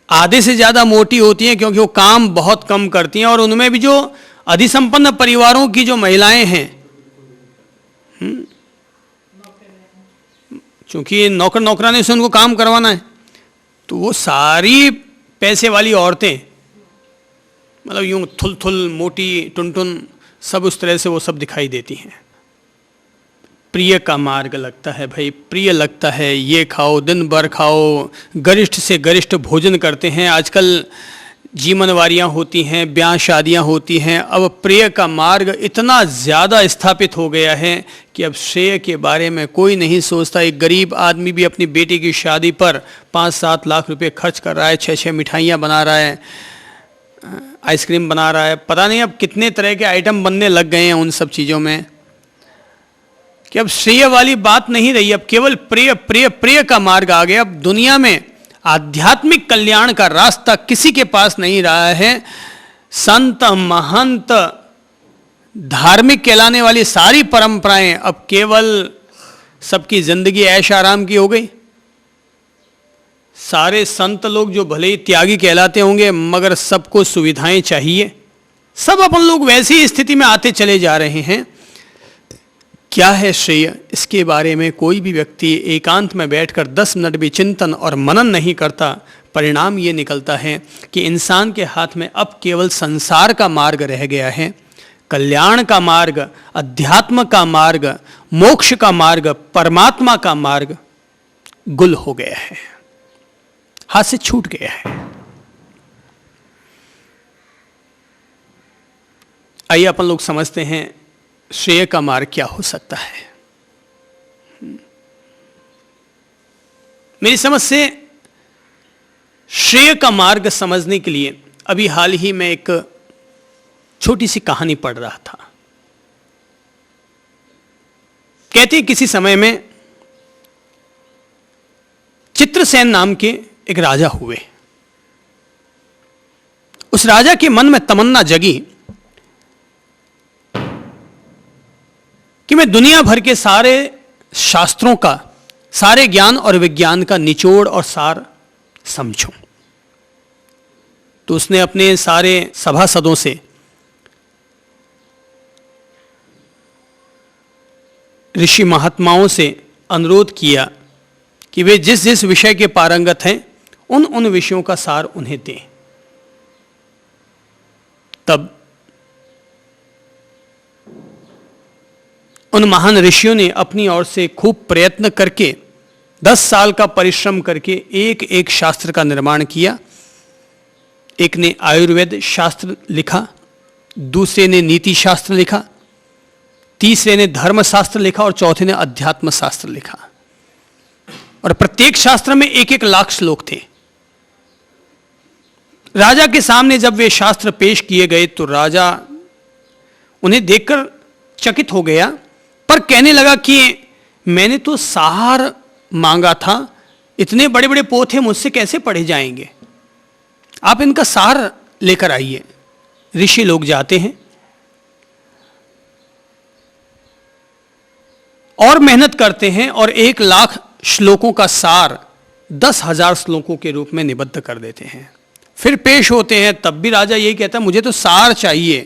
आधे से ज़्यादा मोटी होती हैं क्योंकि वो काम बहुत कम करती हैं, और उनमें भी जो अधिसंपन्न परिवारों की जो महिलाएं हैं, क्योंकि नौकर नौकरानी से उनको काम करवाना है, तो वो सारी पैसे वाली औरतें, मतलब यूं थुल थुल मोटी टुनटुन सब उस तरह से वो सब दिखाई देती हैं। प्रिय का मार्ग लगता है भाई, प्रिय लगता है, ये खाओ दिन भर खाओ, गरिष्ठ से गरिष्ठ भोजन करते हैं। आजकल जीवनवारियाँ होती हैं, ब्याह शादियाँ होती हैं, अब प्रिय का मार्ग इतना ज़्यादा स्थापित हो गया है कि अब श्रेय के बारे में कोई नहीं सोचता। एक गरीब आदमी भी अपनी बेटी की शादी पर 5-7 लाख रुपए खर्च कर रहा है, 6-6 मिठाइयाँ बना रहा है, आइसक्रीम बना रहा है, पता नहीं अब कितने तरह के आइटम बनने लग गए हैं उन सब चीज़ों में, कि अब श्रेय वाली बात नहीं रही, अब केवल प्रिय प्रिय प्रिय का मार्ग आ गया। अब दुनिया में आध्यात्मिक कल्याण का रास्ता किसी के पास नहीं रहा है। संत महंत धार्मिक कहलाने वाली सारी परंपराएं अब केवल सबकी जिंदगी ऐश आराम की हो गई। सारे संत लोग जो भले ही त्यागी कहलाते होंगे, मगर सबको सुविधाएं चाहिए, सब अपन लोग वैसी ही स्थिति में आते चले जा रहे हैं। क्या है श्रेय, इसके बारे में कोई भी व्यक्ति एकांत में बैठकर 10 मिनट भी चिंतन और मनन नहीं करता। परिणाम ये निकलता है कि इंसान के हाथ में अब केवल संसार का मार्ग रह गया है। कल्याण का मार्ग, अध्यात्म का मार्ग, मोक्ष का मार्ग, परमात्मा का मार्ग गुल हो गया है, हाथ से छूट गया है। आइए अपन लोग समझते हैं श्रेय का मार्ग क्या हो सकता है। मेरी समझ से श्रेय का मार्ग समझने के लिए अभी हाल ही में एक छोटी सी कहानी पढ़ रहा था। कहते हैं किसी समय में चित्रसेन नाम के एक राजा हुए। उस राजा के मन में तमन्ना जगी कि मैं दुनिया भर के सारे शास्त्रों का, सारे ज्ञान और विज्ञान का निचोड़ और सार समझूं। तो उसने अपने सारे सभासदों से ऋषि महात्माओं से अनुरोध किया कि वे जिस जिस विषय के पारंगत हैं उन उन विषयों का सार उन्हें दें। तब उन महान ऋषियों ने अपनी ओर से खूब प्रयत्न करके 10 साल का परिश्रम करके एक एक शास्त्र का निर्माण किया। एक ने आयुर्वेद शास्त्र लिखा, दूसरे ने नीति शास्त्र लिखा, तीसरे ने धर्म शास्त्र लिखा और चौथे ने अध्यात्म शास्त्र लिखा। और प्रत्येक शास्त्र में 1-1 लाख श्लोक थे। राजा के सामने जब वे शास्त्र पेश किए गए तो राजा उन्हें देखकर चकित हो गया, पर कहने लगा कि मैंने तो सार मांगा था, इतने बड़े बड़े पोथे मुझसे कैसे पढ़े जाएंगे, आप इनका सार लेकर आइए। ऋषि लोग जाते हैं और मेहनत करते हैं और 1 लाख श्लोकों का सार 10,000 श्लोकों के रूप में निबद्ध कर देते हैं। फिर पेश होते हैं, तब भी राजा यही कहता है मुझे तो सार चाहिए।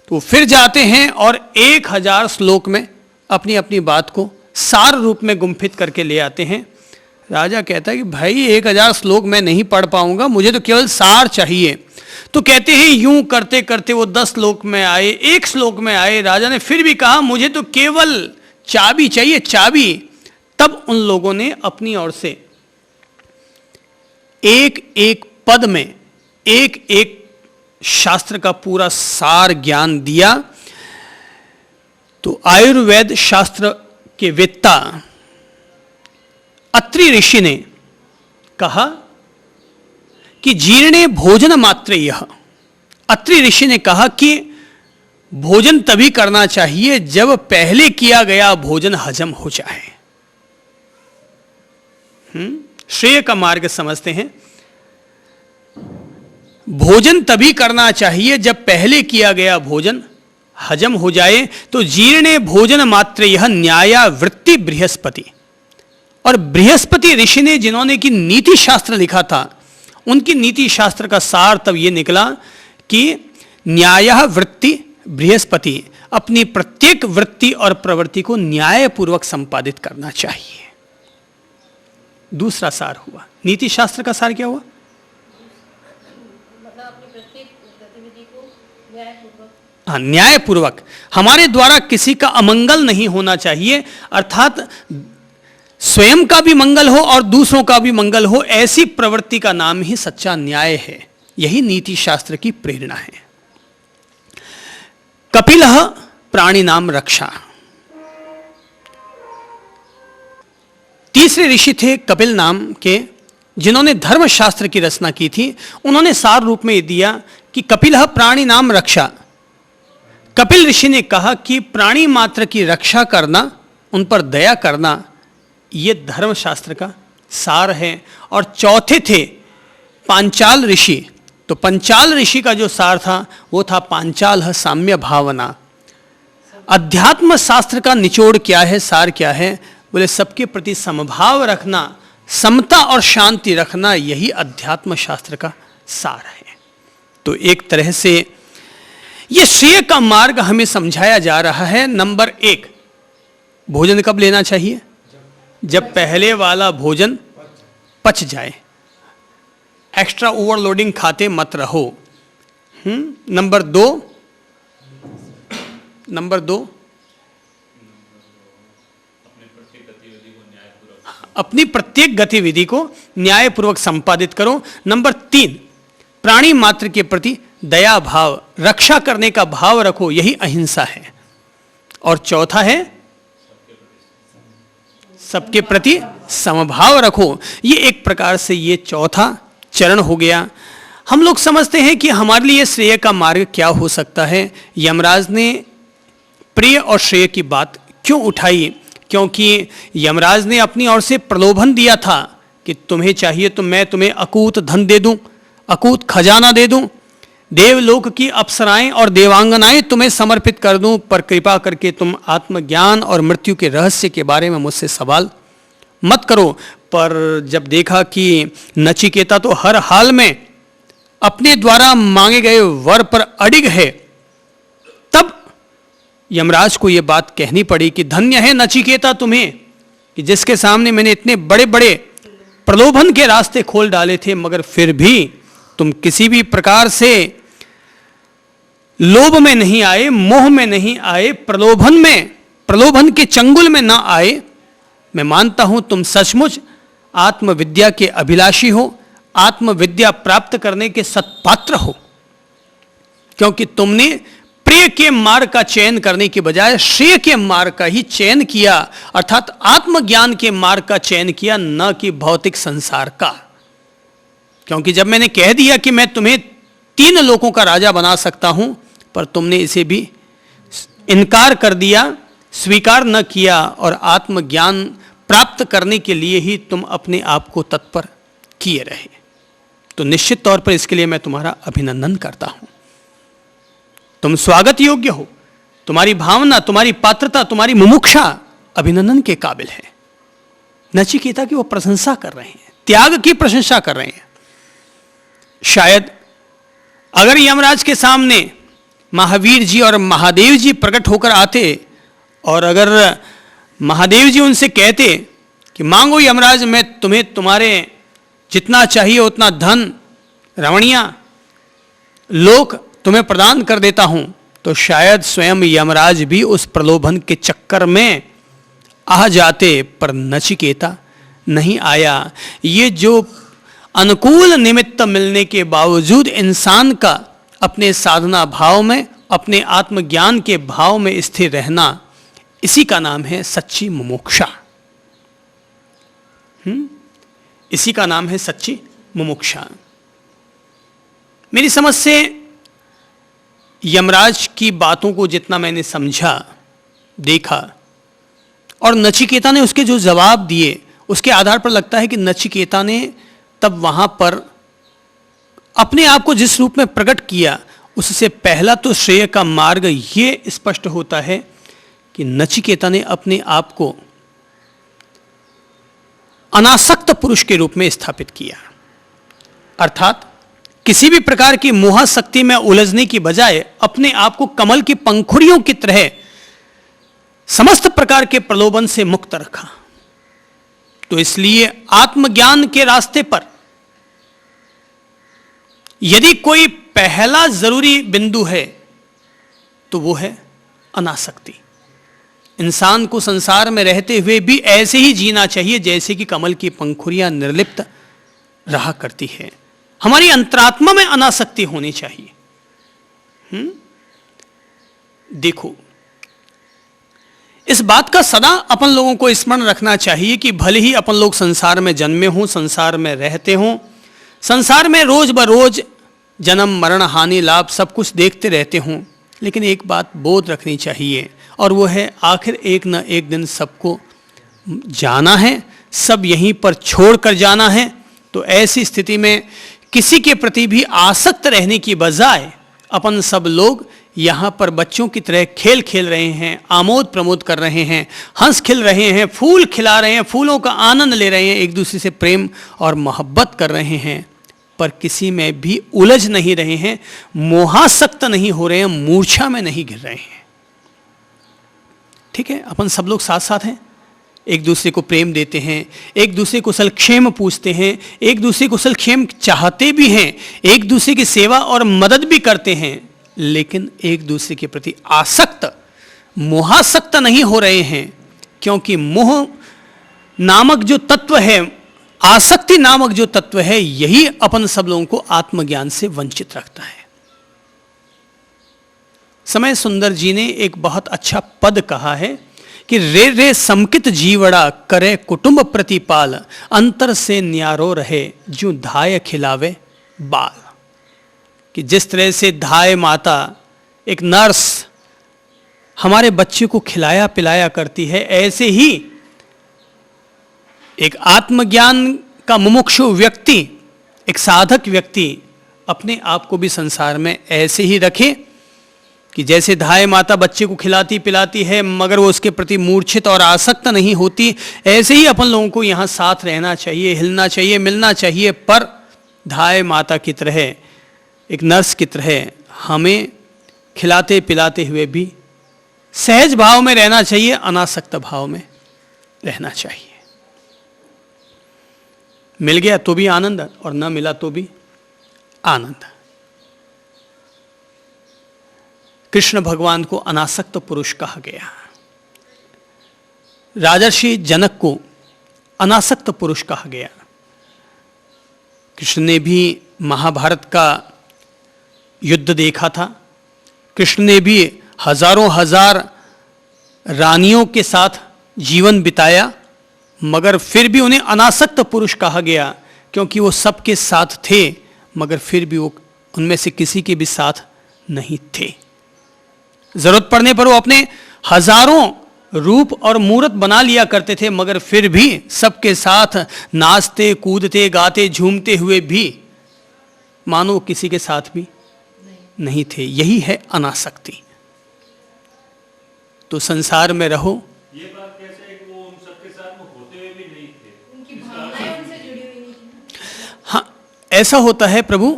तो फिर जाते हैं और 1000 श्लोक में अपनी अपनी बात को सार रूप में गुम्फित करके ले आते हैं। राजा कहता है कि भाई 1000 श्लोक मैं नहीं पढ़ पाऊंगा, मुझे तो केवल सार चाहिए। तो कहते हैं यूं करते करते वो 10 श्लोक में आए, 1 श्लोक में आए। राजा ने फिर भी कहा मुझे तो केवल चाबी चाहिए, चाबी। तब उन लोगों ने अपनी ओर से एक एक पद में एक एक शास्त्र का पूरा सार ज्ञान दिया। तो आयुर्वेद शास्त्र के वेत्ता अत्रि ऋषि ने कहा कि जीर्णे भोजन मात्र यह। अत्रि ऋषि ने कहा कि भोजन तभी करना चाहिए जब पहले किया गया भोजन हजम हो जाए। श्रेय का मार्ग समझते हैं। भोजन तभी करना चाहिए जब पहले किया गया भोजन हजम हो जाए। तो जीर्णे भोजन मात्र यह न्याया वृत्ति बृहस्पति। और बृहस्पति ऋषि ने जिन्होंने कि नीति शास्त्र लिखा था, उनकी नीति शास्त्र का सार तब ये निकला कि न्यायः वृत्ति बृहस्पति, अपनी प्रत्येक वृत्ति और प्रवृत्ति को न्यायपूर्वक संपादित करना चाहिए। दूसरा सार हुआ। नीति शास्त्र का सार क्या हुआ? मतलब अपनी प्रत्येक गतिविधि को न्यायपूर्वक, हाँ, न्यायपूर्वक। हमारे द्वारा किसी का अमंगल नहीं होना चाहिए, अर्थात स्वयं का भी मंगल हो और दूसरों का भी मंगल हो, ऐसी प्रवृत्ति का नाम ही सच्चा न्याय है। यही नीति शास्त्र की प्रेरणा है। कपिलः प्राणिनाम रक्षा। तीसरे ऋषि थे कपिल नाम के, जिन्होंने धर्मशास्त्र की रचना की थी। उन्होंने सार रूप में दिया कि कपिलः प्राणिनाम रक्षा। कपिल ऋषि ने कहा कि प्राणी मात्र की रक्षा करना, उन पर दया करना, ये धर्मशास्त्र का सार है। और चौथे थे पांचाल ऋषि। तो पंचाल ऋषि का जो सार था वो था पांचाल साम्य भावना। अध्यात्म शास्त्र का निचोड़ क्या है, सार क्या है? बोले सबके प्रति समभाव रखना, समता और शांति रखना, यही अध्यात्म शास्त्र का सार है। तो एक तरह से ये श्रेय का मार्ग हमें समझाया जा रहा है। नंबर 1, भोजन कब लेना चाहिए? जब पहले वाला भोजन पच जाए। एक्स्ट्रा ओवरलोडिंग खाते मत रहो। नंबर 2, अपनी प्रत्येक गतिविधि को न्यायपूर्वक संपादित करो। नंबर 3, प्राणी मात्र के प्रति दया भाव, रक्षा करने का भाव रखो, यही अहिंसा है। और चौथा है सबके प्रति समभाव रखो। ये एक प्रकार से ये चौथा चरण हो गया। हम लोग समझते हैं कि हमारे लिए श्रेय का मार्ग क्या हो सकता है। यमराज ने प्रिय और श्रेय की बात क्यों उठाई? क्योंकि यमराज ने अपनी ओर से प्रलोभन दिया था कि तुम्हें चाहिए तो मैं तुम्हें अकूत धन दे दूं, अकूत खजाना दे दूं, देवलोक की अप्सराएं और देवांगनाएं तुम्हें समर्पित कर दूं, पर कृपा करके तुम आत्मज्ञान और मृत्यु के रहस्य के बारे में मुझसे सवाल मत करो। पर जब देखा कि नचिकेता तो हर हाल में अपने द्वारा मांगे गए वर पर अडिग है, तब यमराज को यह बात कहनी पड़ी कि धन्य है नचिकेता तुम्हें, कि जिसके सामने मैंने इतने बड़े बड़े प्रलोभन के रास्ते खोल डाले थे, मगर फिर भी तुम किसी भी प्रकार से लोभ में नहीं आए, मोह में नहीं आए, प्रलोभन के चंगुल में ना आए। मैं मानता हूं तुम सचमुच आत्मविद्या के अभिलाषी हो, आत्मविद्या प्राप्त करने के सत्पात्र हो, क्योंकि तुमने प्रिय के मार्ग का चयन करने के बजाय श्रेय के मार्ग का ही चयन किया, अर्थात आत्मज्ञान के मार्ग का चयन किया, न कि भौतिक संसार का। क्योंकि जब मैंने कह दिया कि मैं तुम्हें 3 लोकों का राजा बना सकता हूं, पर तुमने इसे भी इनकार कर दिया, स्वीकार न किया, और आत्मज्ञान प्राप्त करने के लिए ही तुम अपने आप को तत्पर किए रहे। तो निश्चित तौर पर इसके लिए मैं तुम्हारा अभिनंदन करता हूं। तुम स्वागत योग्य हो। तुम्हारी भावना, तुम्हारी पात्रता, तुम्हारी मुमुक्षा अभिनंदन के काबिल है। नचिकेता की वो प्रशंसा कर रहे हैं, त्याग की प्रशंसा कर रहे हैं। शायद अगर यमराज के सामने महावीर जी और महादेव जी प्रकट होकर आते, और अगर महादेव जी उनसे कहते कि मांगो यमराज, मैं तुम्हें तुम्हारे जितना चाहिए उतना धन, रमणियां, लोक तुम्हें प्रदान कर देता हूं, तो शायद स्वयं यमराज भी उस प्रलोभन के चक्कर में आ जाते। पर नचिकेता नहीं आया। ये जो अनुकूल निमित्त मिलने के बावजूद इंसान का अपने साधना भाव में, अपने आत्मज्ञान के भाव में स्थिर रहना, इसी का नाम है सच्ची मुमुक्षा। इसी का नाम है सच्ची मुमुक्षा। मेरी समझ से यमराज की बातों को जितना मैंने समझा, देखा, और नचिकेता ने उसके जो जवाब दिए, उसके आधार पर लगता है कि नचिकेता ने तब वहां पर अपने आप को जिस रूप में प्रकट किया, उससे पहला तो श्रेय का मार्ग ये स्पष्ट होता है कि नचिकेता ने अपने आप को अनासक्त पुरुष के रूप में स्थापित किया। अर्थात किसी भी प्रकार की मोहाशक्ति में उलझने की बजाय अपने आप को कमल की पंखुड़ियों की तरह समस्त प्रकार के प्रलोभन से मुक्त रखा। तो इसलिए आत्मज्ञान के रास्ते पर यदि कोई पहला जरूरी बिंदु है तो वो है अनासक्ति। इंसान को संसार में रहते हुए भी ऐसे ही जीना चाहिए जैसे कि कमल की पंखुड़ियां निर्लिप्त रहा करती है। हमारी अंतरात्मा में अनासक्ति होनी चाहिए। देखो, इस बात का सदा अपन लोगों को स्मरण रखना चाहिए कि भले ही अपन लोग संसार में जन्मे हों, संसार में रहते हों, संसार में रोज बरोज जन्म मरण हानि लाभ सब कुछ देखते रहते हों, लेकिन एक बात बोध रखनी चाहिए और वो है आखिर एक न एक दिन सबको जाना है, सब यहीं पर छोड़ कर जाना है। तो ऐसी स्थिति में किसी के प्रति भी आसक्त रहने की बजाय अपन सब लोग यहाँ पर बच्चों की तरह खेल खेल रहे हैं, आमोद प्रमोद कर रहे हैं, हंस खिल रहे हैं, फूल खिला रहे हैं, फूलों का आनंद ले रहे हैं, एक दूसरे से प्रेम और मोहब्बत कर रहे हैं, पर किसी में भी उलझ नहीं रहे हैं, मोहासक्त नहीं हो रहे हैं, मूर्छा में नहीं गिर रहे हैं। ठीक है, अपन सब लोग साथ साथ हैं, एक दूसरे को प्रेम देते हैं, एक दूसरे को कुशलक्षेम पूछते हैं, एक दूसरे को कुशलक्षेम चाहते भी हैं, एक दूसरे की सेवा और मदद भी करते हैं, लेकिन एक दूसरे के प्रति आसक्त मोहासक्त नहीं हो रहे हैं। क्योंकि मोह नामक जो तत्व है, आसक्ति नामक जो तत्व है, यही अपन सब लोगों को आत्मज्ञान से वंचित रखता है। समय सुंदर जी ने एक बहुत अच्छा पद कहा है कि रे रे समकित जीवड़ा करे कुटुंब प्रतिपाल, अंतर से न्यारो रहे जो धाय खिलावे बाल। कि जिस तरह से धाय माता एक नर्स हमारे बच्चे को खिलाया पिलाया करती है, ऐसे ही एक आत्मज्ञान का मुमुक्षु व्यक्ति, एक साधक व्यक्ति अपने आप को भी संसार में ऐसे ही रखे कि जैसे धाय माता बच्चे को खिलाती पिलाती है मगर वो उसके प्रति मूर्छित और आसक्त नहीं होती, ऐसे ही अपन लोगों को यहाँ साथ रहना चाहिए, हिलना चाहिए, मिलना चाहिए, पर धाय माता की तरह, एक नर्स की तरह हमें खिलाते पिलाते हुए भी सहज भाव में रहना चाहिए, अनासक्त भाव में रहना चाहिए। मिल गया तो भी आनंद और न मिला तो भी आनंद। कृष्ण भगवान को अनासक्त पुरुष कहा गया, राजर्षि जनक को अनासक्त पुरुष कहा गया। कृष्ण ने भी महाभारत का युद्ध देखा था, कृष्ण ने भी हजारों हजार रानियों के साथ जीवन बिताया, मगर फिर भी उन्हें अनासक्त पुरुष कहा गया क्योंकि वो सबके साथ थे मगर फिर भी वो उनमें से किसी के भी साथ नहीं थे। जरूरत पड़ने पर वो अपने हजारों रूप और मूर्त बना लिया करते थे मगर फिर भी सबके साथ नाचते कूदते गाते झूमते हुए भी मानो किसी के साथ भी नहीं थे। यही है अनासक्ति। तो संसार में रहो, ये बात कैसे है कि वो उन सबके साथ में होते हुए भी नहीं थे, उनकी भावनाएं उनसे जुड़ी हुई नहीं थी। हाँ, ऐसा होता है प्रभु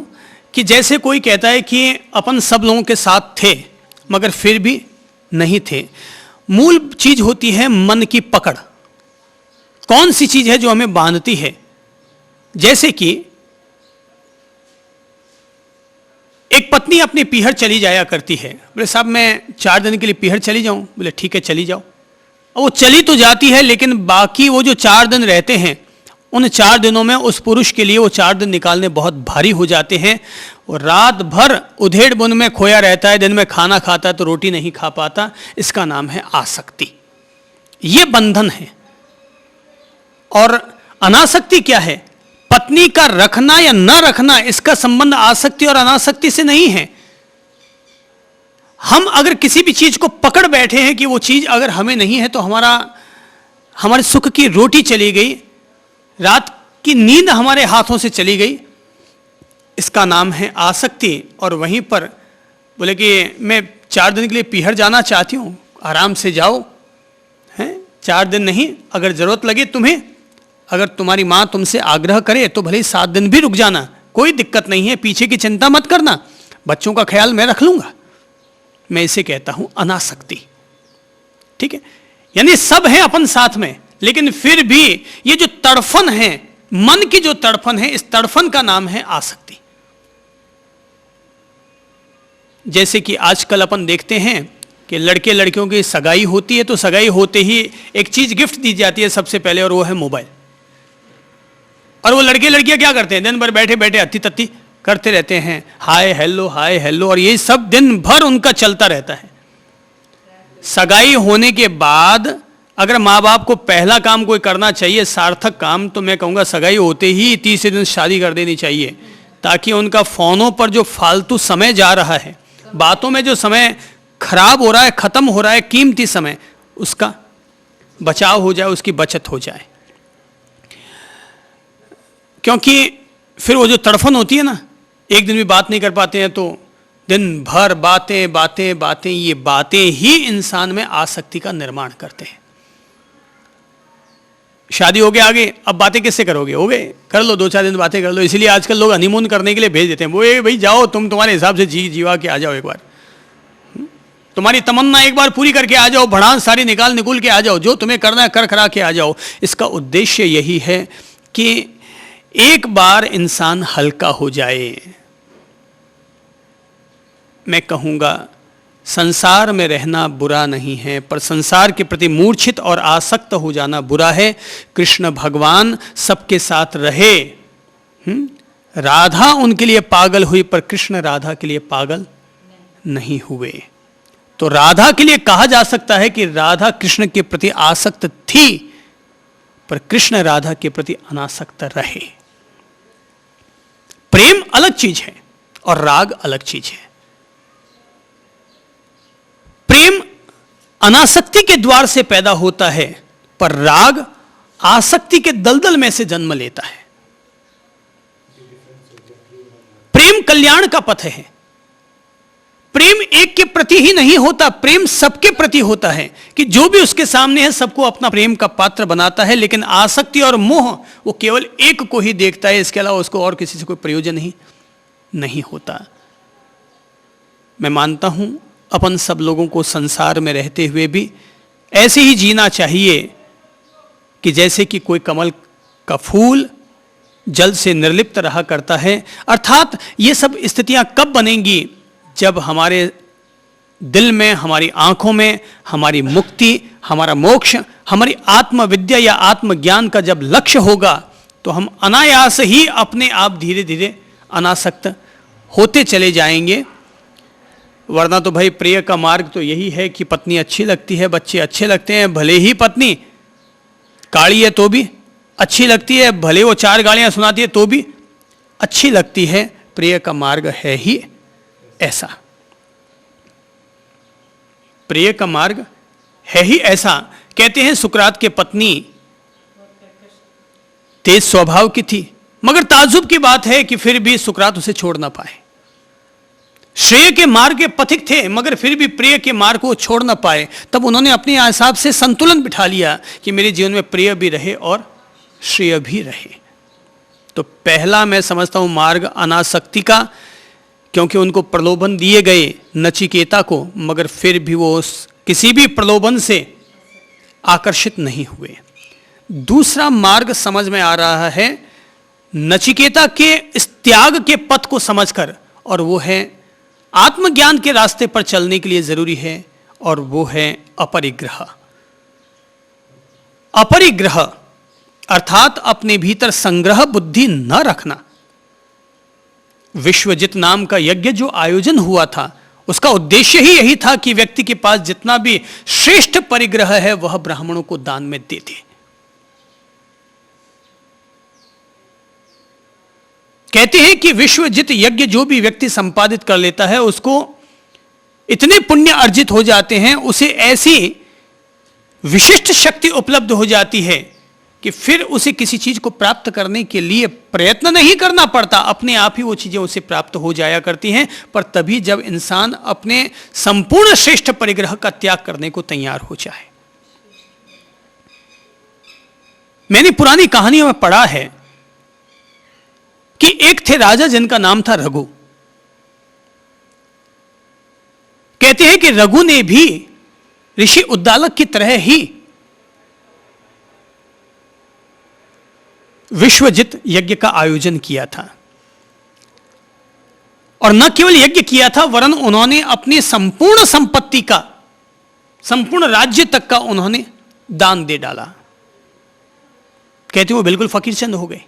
कि जैसे कोई कहता है कि अपन सब लोगों के साथ थे मगर फिर भी नहीं थे। मूल चीज होती है मन की पकड़। कौन सी चीज है जो हमें बांधती है? जैसे कि एक पत्नी अपने पीहर चली जाया करती है, बोले साहब मैं 4 दिन के लिए पीहर चली जाऊं, बोले ठीक है चली जाओ। और वो चली तो जाती है लेकिन बाकी वो जो 4 दिन रहते हैं उन 4 दिनों में उस पुरुष के लिए वो 4 दिन निकालने बहुत भारी हो जाते हैं। और रात भर उधेड़ बुन में खोया रहता है, दिन में खाना खाता है तो रोटी नहीं खा पाता। इसका नाम है आसक्ति, ये बंधन है। और अनासक्ति क्या है? पत्नी का रखना या न रखना, इसका संबंध आसक्ति और अनासक्ति से नहीं है। हम अगर किसी भी चीज को पकड़ बैठे हैं कि वो चीज अगर हमें नहीं है तो हमारे सुख की रोटी चली गई, रात की नींद हमारे हाथों से चली गई, इसका नाम है आसक्ति। और वहीं पर बोले कि मैं 4 दिन के लिए पीहर जाना चाहती हूँ, आराम से जाओ, हैं 4 दिन नहीं, अगर जरूरत लगे तुम्हें अगर तुम्हारी मां तुमसे आग्रह करे तो भले ही 7 दिन भी रुक जाना, कोई दिक्कत नहीं है, पीछे की चिंता मत करना, बच्चों का ख्याल मैं रख लूंगा। मैं इसे कहता हूं अनासक्ति। ठीक है, यानी सब है अपन साथ में, लेकिन फिर भी ये जो तड़फन है, मन की जो तड़फन है, इस तड़फन का नाम है आसक्ति। जैसे कि आजकल अपन देखते हैं कि लड़के लड़कियों की सगाई होती है तो सगाई होते ही एक चीज गिफ्ट दी जाती है सबसे पहले, और वो है मोबाइल। और वो लड़के लड़कियां क्या करते हैं, दिन भर बैठे बैठे अति तत्ती करते रहते हैं, हाय हेलो, और ये सब दिन भर उनका चलता रहता है। सगाई होने के बाद अगर माँ बाप को पहला काम कोई करना चाहिए, सार्थक काम, तो मैं कहूँगा सगाई होते ही तीसरे दिन शादी कर देनी चाहिए, ताकि उनका फोनों पर जो फालतू समय जा रहा है, बातों में जो समय खराब हो रहा है, खत्म हो रहा है, कीमती समय, उसका बचाव हो जाए, उसकी बचत हो जाए। क्योंकि फिर वो जो तड़फन होती है ना, एक दिन भी बात नहीं कर पाते हैं तो दिन भर बातें बातें बातें, ये बातें ही इंसान में आसक्ति का निर्माण करते हैं। शादी हो गया आगे, अब बातें किससे करोगे, हो गए कर लो, 2-4 दिन बातें कर लो। इसलिए आजकल लोग हनीमून करने के लिए भेज देते हैं, वो भाई जाओ तुम, तुम्हारे हिसाब से जीवा के आ जाओ, एक बार तुम्हारी तमन्ना एक बार पूरी करके आ जाओ, भड़ास सारी निकुल के आ जाओ, जो तुम्हें करना है कर करा के आ जाओ। इसका उद्देश्य यही है कि एक बार इंसान हल्का हो जाए। मैं कहूँगा संसार में रहना बुरा नहीं है, पर संसार के प्रति मूर्छित और आसक्त हो जाना बुरा है। कृष्ण भगवान सबके साथ रहे, राधा उनके लिए पागल हुई, पर कृष्ण राधा के लिए पागल नहीं हुए। तो राधा के लिए कहा जा सकता है कि राधा कृष्ण के प्रति आसक्त थी, पर कृष्ण राधा के प्रति अनासक्त रहे। प्रेम अलग चीज है और राग अलग चीज है। प्रेम अनासक्ति के द्वार से पैदा होता है, पर राग आसक्ति के दलदल में से जन्म लेता है। प्रेम कल्याण का पथ है। प्रेम एक के प्रति ही नहीं होता, प्रेम सबके प्रति होता है, कि जो भी उसके सामने है सबको अपना प्रेम का पात्र बनाता है। लेकिन आसक्ति और मोह वो केवल एक को ही देखता है, इसके अलावा उसको और किसी से कोई प्रयोजन ही नहीं होता। मैं मानता हूं अपन सब लोगों को संसार में रहते हुए भी ऐसे ही जीना चाहिए कि जैसे कि कोई कमल का फूल जल से निर्लिप्त रहा करता है। अर्थात ये सब स्थितियां कब बनेंगी, जब हमारे दिल में, हमारी आंखों में हमारी मुक्ति, हमारा मोक्ष, हमारी आत्मविद्या या आत्मज्ञान का जब लक्ष्य होगा, तो हम अनायास ही अपने आप धीरे धीरे अनासक्त होते चले जाएंगे। वरना तो भाई प्रिय का मार्ग तो यही है कि पत्नी अच्छी लगती है, बच्चे अच्छे लगते हैं, भले ही पत्नी काली है तो भी अच्छी लगती है, भले वो 4 गालियां सुनाती है तो भी अच्छी लगती है। प्रिय का मार्ग है ही ऐसा, प्रिय का मार्ग है ही ऐसा। कहते हैं सुकरात के पत्नी तेज स्वभाव की थी, मगर ताज्जुब की बात है कि फिर भी सुकरात उसे छोड़ ना पाए। श्रेय के मार्ग के पथिक थे, मगर फिर भी प्रिय के मार्ग को छोड़ ना पाए। तब उन्होंने अपने हिसाब से संतुलन बिठा लिया कि मेरे जीवन में प्रिय भी रहे और श्रेय भी रहे। तो पहला मैं समझता हूं मार्ग अनासक्ति का, क्योंकि उनको प्रलोभन दिए गए नचिकेता को, मगर फिर भी वो किसी भी प्रलोभन से आकर्षित नहीं हुए। दूसरा मार्ग समझ में आ रहा है नचिकेता के इस त्याग के पथ को समझकर, और वो है आत्मज्ञान के रास्ते पर चलने के लिए जरूरी है, और वो है अपरिग्रह। अपरिग्रह अर्थात अपने भीतर संग्रह बुद्धि न रखना। विश्वजित नाम का यज्ञ जो आयोजन हुआ था, उसका उद्देश्य ही यही था कि व्यक्ति के पास जितना भी श्रेष्ठ परिग्रह है वह ब्राह्मणों को दान में दे दे। कहते हैं कि विश्वजित यज्ञ जो भी व्यक्ति संपादित कर लेता है उसको इतने पुण्य अर्जित हो जाते हैं, उसे ऐसी विशिष्ट शक्ति उपलब्ध हो जाती है कि फिर उसे किसी चीज को प्राप्त करने के लिए प्रयत्न नहीं करना पड़ता, अपने आप ही वो चीजें उसे प्राप्त हो जाया करती हैं। पर तभी जब इंसान अपने संपूर्ण श्रेष्ठ परिग्रह का त्याग करने को तैयार हो जाए। मैंने पुरानी कहानियों में पढ़ा है कि एक थे राजा जिनका नाम था रघु। कहते हैं कि रघु ने भी ऋषि उद्दालक की तरह ही विश्वजित यज्ञ का आयोजन किया था, और न केवल यज्ञ किया था वरन उन्होंने अपनी संपूर्ण संपत्ति का, संपूर्ण राज्य तक का उन्होंने दान दे डाला। कहते वो बिल्कुल फकीर चंद हो गए।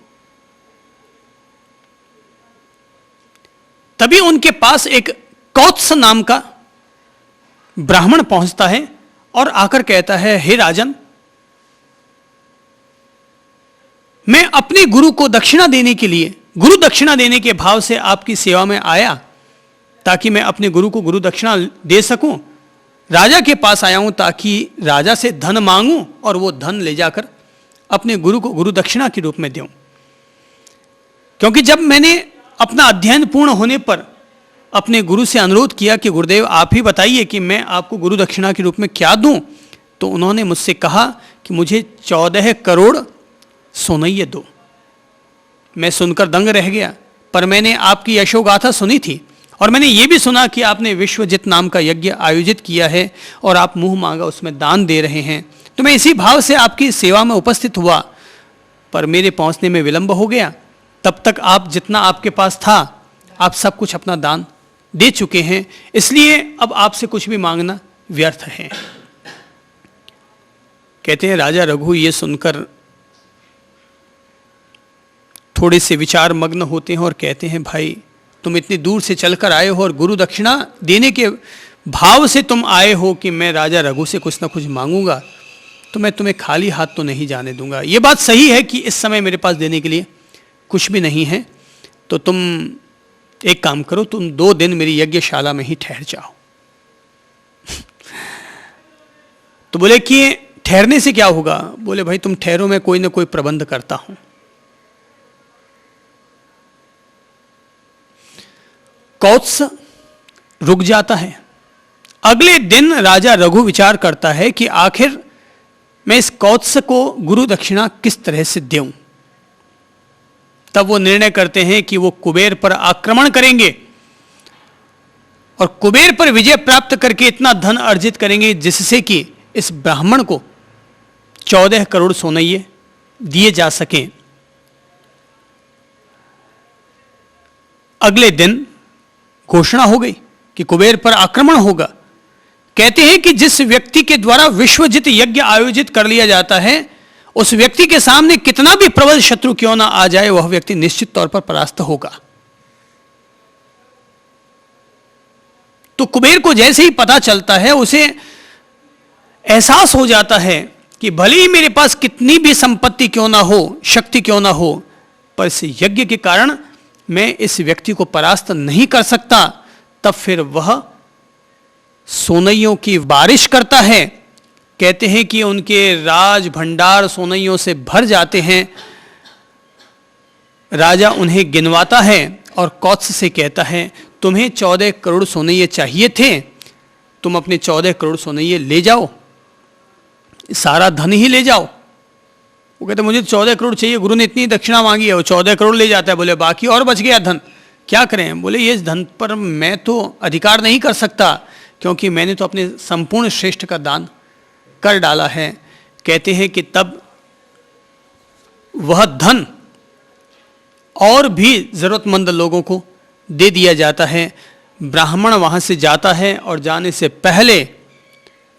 तभी उनके पास एक कौत्स नाम का ब्राह्मण पहुंचता है और आकर कहता है, हे राजन, मैं अपने गुरु को दक्षिणा देने के लिए, गुरु दक्षिणा देने के भाव से आपकी सेवा में आया ताकि मैं अपने गुरु को गुरु दक्षिणा दे सकूं। राजा के पास आया हूं ताकि राजा से धन मांगूं और वो धन ले जाकर अपने गुरु को गुरु दक्षिणा के रूप में दूं। क्योंकि जब मैंने अपना अध्ययन पूर्ण होने पर अपने गुरु से अनुरोध किया कि गुरुदेव आप ही बताइए कि मैं आपको गुरु दक्षिणा के रूप में क्या दूं, तो उन्होंने मुझसे कहा कि मुझे 14 करोड़ सोनैये दो। मैं सुनकर दंग रह गया, पर मैंने आपकी यशोगाथा सुनी थी और मैंने ये भी सुना कि आपने विश्वजित नाम का यज्ञ आयोजित किया है और आप मुंह मांगा उसमें दान दे रहे हैं, तो मैं इसी भाव से आपकी सेवा में उपस्थित हुआ, पर मेरे पहुंचने में विलंब हो गया। तब तक आप जितना आपके पास था आप सब कुछ अपना दान दे चुके हैं, इसलिए अब आपसे कुछ भी मांगना व्यर्थ है। कहते हैं राजा रघु ये सुनकर थोड़े से विचार मग्न होते हैं और कहते हैं, भाई तुम इतनी दूर से चलकर आए हो और गुरु दक्षिणा देने के भाव से तुम आए हो कि मैं राजा रघु से कुछ ना कुछ मांगूंगा, तो मैं तुम्हें खाली हाथ तो नहीं जाने दूंगा। ये बात सही है कि इस समय मेरे पास देने के लिए कुछ भी नहीं है, तो तुम एक काम करो, तुम 2 दिन मेरी यज्ञशाला में ही ठहर जाओ। तो बोले कि ठहरने से क्या होगा? बोले भाई तुम ठहरो, मैं कोई ना कोई प्रबंध करता हूं। कौत्स रुक जाता है। अगले दिन राजा रघु विचार करता है कि आखिर मैं इस कौत्स को गुरु दक्षिणा किस तरह से दूं। तब वो निर्णय करते हैं कि वो कुबेर पर आक्रमण करेंगे और कुबेर पर विजय प्राप्त करके इतना धन अर्जित करेंगे जिससे कि इस ब्राह्मण को 14 करोड़ सोनैये दिए जा सकें। अगले दिन घोषणा हो गई कि कुबेर पर आक्रमण होगा। कहते हैं कि जिस व्यक्ति के द्वारा विश्वजित यज्ञ आयोजित कर लिया जाता है, उस व्यक्ति के सामने कितना भी प्रबल शत्रु क्यों ना आ जाए, वह व्यक्ति निश्चित तौर पर परास्त होगा। तो कुबेर को जैसे ही पता चलता है, उसे एहसास हो जाता है कि भले ही मेरे पास कितनी भी संपत्ति क्यों ना हो, शक्ति क्यों ना हो, पर इस यज्ञ के कारण मैं इस व्यक्ति को परास्त नहीं कर सकता। तब फिर वह सोनैयों की बारिश करता है। कहते हैं कि उनके राज भंडार सोनैयों से भर जाते हैं। राजा उन्हें गिनवाता है और कौत्स से कहता है, तुम्हें 14 करोड़ सोनैये चाहिए थे, तुम अपने 14 करोड़ सोनैये ले जाओ, सारा धन ही ले जाओ। वो कहते मुझे 14 करोड़ चाहिए, गुरु ने इतनी दक्षिणा मांगी है, वो 14 करोड़ ले जाता है। बोले बाकी और बच गया धन, क्या करें? बोले ये धन पर मैं तो अधिकार नहीं कर सकता, क्योंकि मैंने तो अपने संपूर्ण श्रेष्ठ का दान कर डाला है। कहते हैं कि तब वह धन और भी जरूरतमंद लोगों को दे दिया जाता है। ब्राह्मण वहां से जाता है और जाने से पहले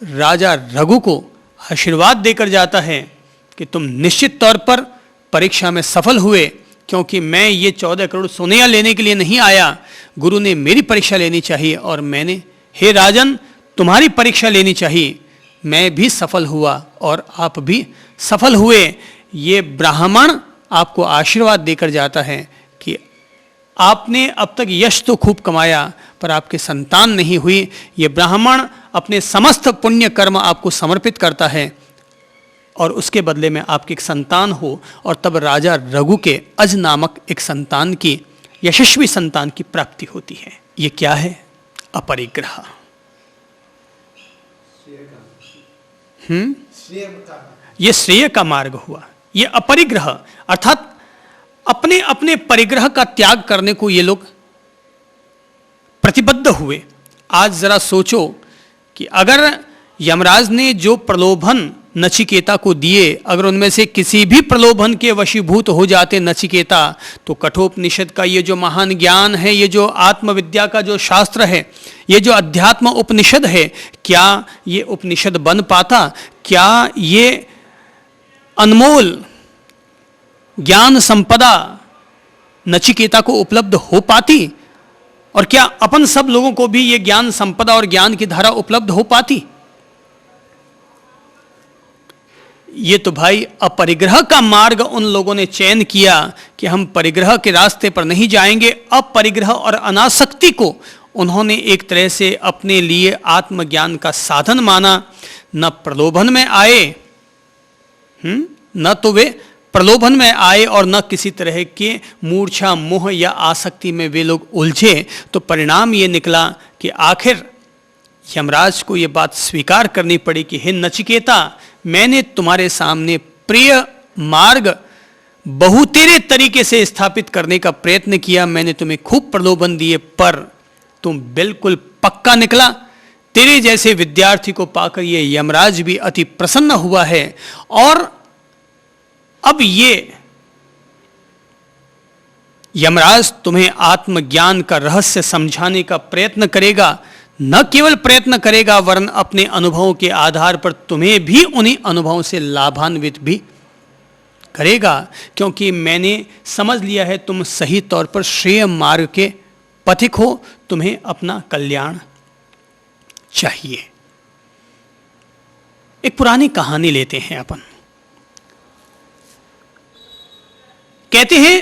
राजा रघु को आशीर्वाद देकर जाता है कि तुम निश्चित तौर पर परीक्षा में सफल हुए, क्योंकि मैं ये 14 करोड़ सोनैया लेने के लिए नहीं आया, गुरु ने मेरी परीक्षा लेनी चाहिए और मैंने, हे राजन, तुम्हारी परीक्षा लेनी चाहिए। मैं भी सफल हुआ और आप भी सफल हुए। ये ब्राह्मण आपको आशीर्वाद देकर जाता है कि आपने अब तक यश तो खूब कमाया पर आपके संतान नहीं हुई। ये ब्राह्मण अपने समस्त पुण्य कर्म आपको समर्पित करता है और उसके बदले में आपकी एक संतान हो। और तब राजा रघु के अज नामक एक संतान की, यशस्वी संतान की प्राप्ति होती है। ये क्या है? अपरिग्रह। ये श्रेय का मार्ग हुआ। ये अपरिग्रह अर्थात अपने अपने परिग्रह का त्याग करने को ये लोग प्रतिबद्ध हुए। आज जरा सोचो कि अगर यमराज ने जो प्रलोभन नचिकेता को दिए, अगर उनमें से किसी भी प्रलोभन के वशीभूत हो जाते नचिकेता, तो कठोपनिषद का ये जो महान ज्ञान है, ये जो आत्मविद्या का जो शास्त्र है, ये जो अध्यात्म उपनिषद है, क्या ये उपनिषद बन पाता? क्या ये अनमोल ज्ञान संपदा नचिकेता को उपलब्ध हो पाती? और क्या अपन सब लोगों को भी ये ज्ञान संपदा और ज्ञान की धारा उपलब्ध हो पाती? ये तो भाई अपरिग्रह का मार्ग उन लोगों ने चयन किया कि हम परिग्रह के रास्ते पर नहीं जाएंगे। अपरिग्रह और अनासक्ति को उन्होंने एक तरह से अपने लिए आत्मज्ञान का साधन माना। न प्रलोभन में आए, न तो वे प्रलोभन में आए और न किसी तरह के मूर्छा मोह या आसक्ति में वे लोग उलझे। तो परिणाम ये निकला कि आखिर यमराज को ये बात स्वीकार करनी पड़ी कि हे नचिकेता, मैंने तुम्हारे सामने प्रिय मार्ग बहुतेरे तरीके से स्थापित करने का प्रयत्न किया, मैंने तुम्हें खूब प्रलोभन दिए, पर तुम बिल्कुल पक्का निकला। तेरे जैसे विद्यार्थी को पाकर ये यमराज भी अति प्रसन्न हुआ है। और अब ये यमराज तुम्हें आत्मज्ञान का रहस्य समझाने का प्रयत्न करेगा। न केवल प्रयत्न करेगा, वरन अपने अनुभवों के आधार पर तुम्हें भी उन्हीं अनुभवों से लाभान्वित भी करेगा, क्योंकि मैंने समझ लिया है तुम सही तौर पर श्रेय मार्ग के पथिक हो, तुम्हें अपना कल्याण चाहिए। एक पुरानी कहानी लेते हैं अपन। कहते हैं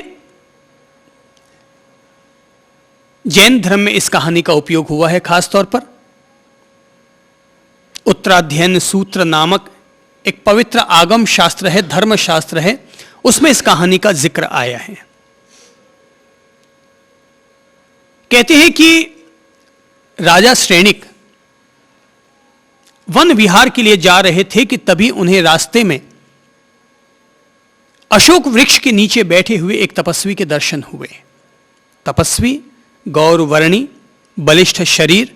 जैन धर्म में इस कहानी का उपयोग हुआ है। खास तौर पर उत्तराध्ययन सूत्र नामक एक पवित्र आगम शास्त्र है, धर्म शास्त्र है, उसमें इस कहानी का जिक्र आया है। कहते हैं कि राजा श्रेणिक वन विहार के लिए जा रहे थे कि तभी उन्हें रास्ते में अशोक वृक्ष के नीचे बैठे हुए एक तपस्वी के दर्शन हुए। तपस्वी गौरवर्णी, बलिष्ठ शरीर,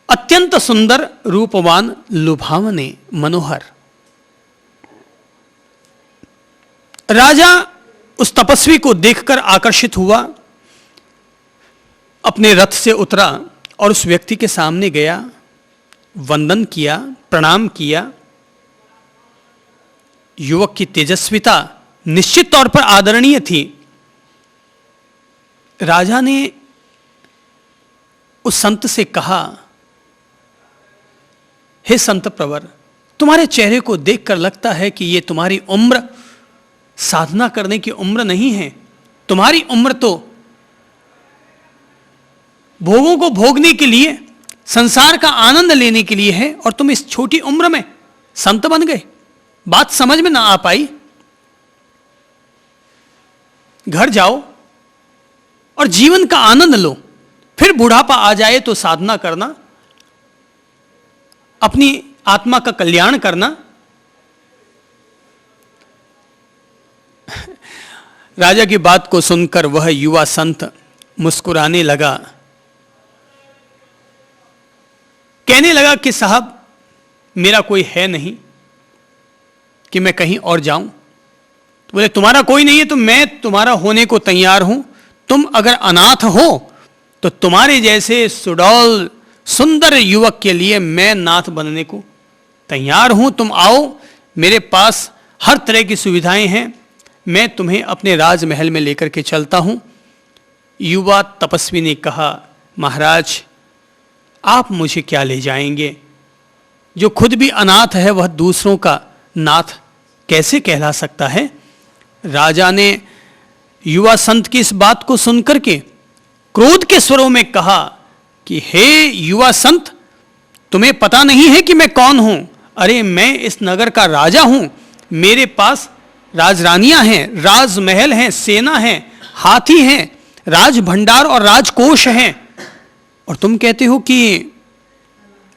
अत्यंत सुंदर, रूपवान, लुभावने, मनोहर। राजा उस तपस्वी को देखकर आकर्षित हुआ, अपने रथ से उतरा और उस व्यक्ति के सामने गया, वंदन किया, प्रणाम किया। युवक की तेजस्विता निश्चित तौर पर आदरणीय थी। राजा ने उस संत से कहा, हे संत प्रवर, तुम्हारे चेहरे को देखकर लगता है कि ये तुम्हारी उम्र साधना करने की उम्र नहीं है। तुम्हारी उम्र तो भोगों को भोगने के लिए, संसार का आनंद लेने के लिए है, और तुम इस छोटी उम्र में संत बन गए। बात समझ में ना आ पाई। घर जाओ और जीवन का आनंद लो, फिर बुढ़ापा आ जाए तो साधना करना, अपनी आत्मा का कल्याण करना। राजा की बात को सुनकर वह युवा संत मुस्कुराने लगा, कहने लगा कि साहब, मेरा कोई है नहीं कि मैं कहीं और जाऊं। तो बोले, तुम्हारा कोई नहीं है तो मैं तुम्हारा होने को तैयार हूं। तुम अगर अनाथ हो तो तुम्हारे जैसे सुडौल सुंदर युवक के लिए मैं नाथ बनने को तैयार हूं। तुम आओ, मेरे पास हर तरह की सुविधाएं हैं, मैं तुम्हें अपने राजमहल में लेकर के चलता हूं। युवा तपस्वी ने कहा, महाराज, आप मुझे क्या ले जाएंगे? जो खुद भी अनाथ है वह दूसरों का नाथ कैसे कहला सकता है? राजा ने युवा संत की इस बात को सुनकर के क्रोध के स्वरों में कहा कि हे युवा संत, तुम्हें पता नहीं है कि मैं कौन हूं? अरे, मैं इस नगर का राजा हूं। मेरे पास राजरानियां हैं, राजमहल हैं, सेना है, हाथी हैं, राज भंडार और राजकोष हैं, और तुम कहते हो कि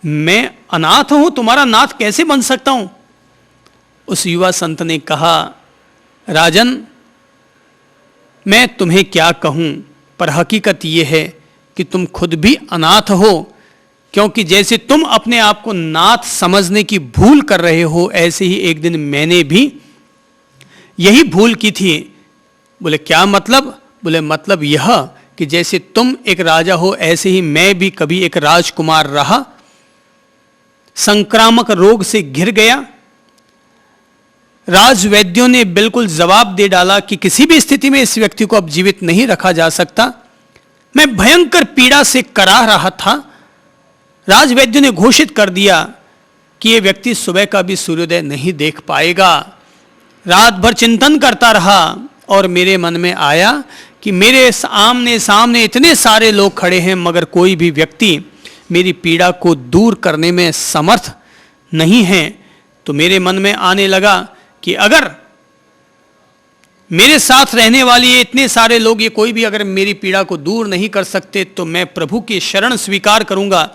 मैं अनाथ हूं, तुम्हारा नाथ कैसे बन सकता हूं? उस युवा संत ने कहा, राजन, मैं तुम्हें क्या कहूं, पर हकीकत यह है कि तुम खुद भी अनाथ हो, क्योंकि जैसे तुम अपने आप को नाथ समझने की भूल कर रहे हो, ऐसे ही एक दिन मैंने भी यही भूल की थी। बोले क्या मतलब? बोले मतलब यह कि जैसे तुम एक राजा हो, ऐसे ही मैं भी कभी एक राजकुमार रहा, संक्रामक रोग से घिर गया। राजवैद्यों ने बिल्कुल जवाब दे डाला कि किसी भी स्थिति में इस व्यक्ति को अब जीवित नहीं रखा जा सकता। मैं भयंकर पीड़ा से कराह रहा था। राजवैद्यों ने घोषित कर दिया कि यह व्यक्ति सुबह का भी सूर्योदय नहीं देख पाएगा। रात भर चिंतन करता रहा और मेरे मन में आया कि मेरे सामने सामने इतने सारे लोग खड़े हैं, मगर कोई भी व्यक्ति मेरी पीड़ा को दूर करने में समर्थ नहीं है। तो मेरे मन में आने लगा कि अगर मेरे साथ रहने वाले ये इतने सारे लोग, ये कोई भी अगर मेरी पीड़ा को दूर नहीं कर सकते, तो मैं प्रभु की शरण स्वीकार करूंगा,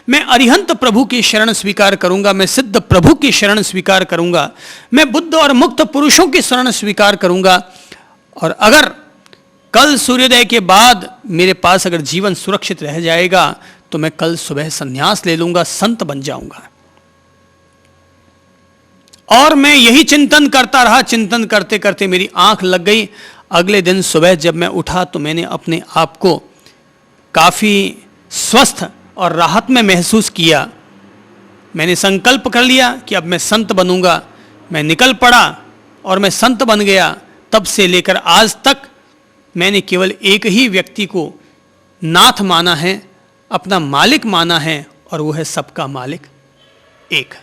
मैं अरिहंत प्रभु की शरण स्वीकार करूंगा, मैं सिद्ध प्रभु की शरण स्वीकार करूंगा, मैं बुद्ध और मुक्त पुरुषों की शरण स्वीकार करूंगा। और अगर कल सूर्योदय के बाद मेरे पास अगर जीवन सुरक्षित रह जाएगा, तो मैं कल सुबह संन्यास ले लूंगा, संत बन जाऊंगा। और मैं यही चिंतन करता रहा। चिंतन करते करते मेरी आंख लग गई। अगले दिन सुबह जब मैं उठा तो मैंने अपने आप को काफी स्वस्थ और राहत में महसूस किया। मैंने संकल्प कर लिया कि अब मैं संत बनूंगा। मैं निकल पड़ा और मैं संत बन गया। तब से लेकर आज तक मैंने केवल एक ही व्यक्ति को नाथ माना है, अपना मालिक माना है, और वो है सबका मालिक एक,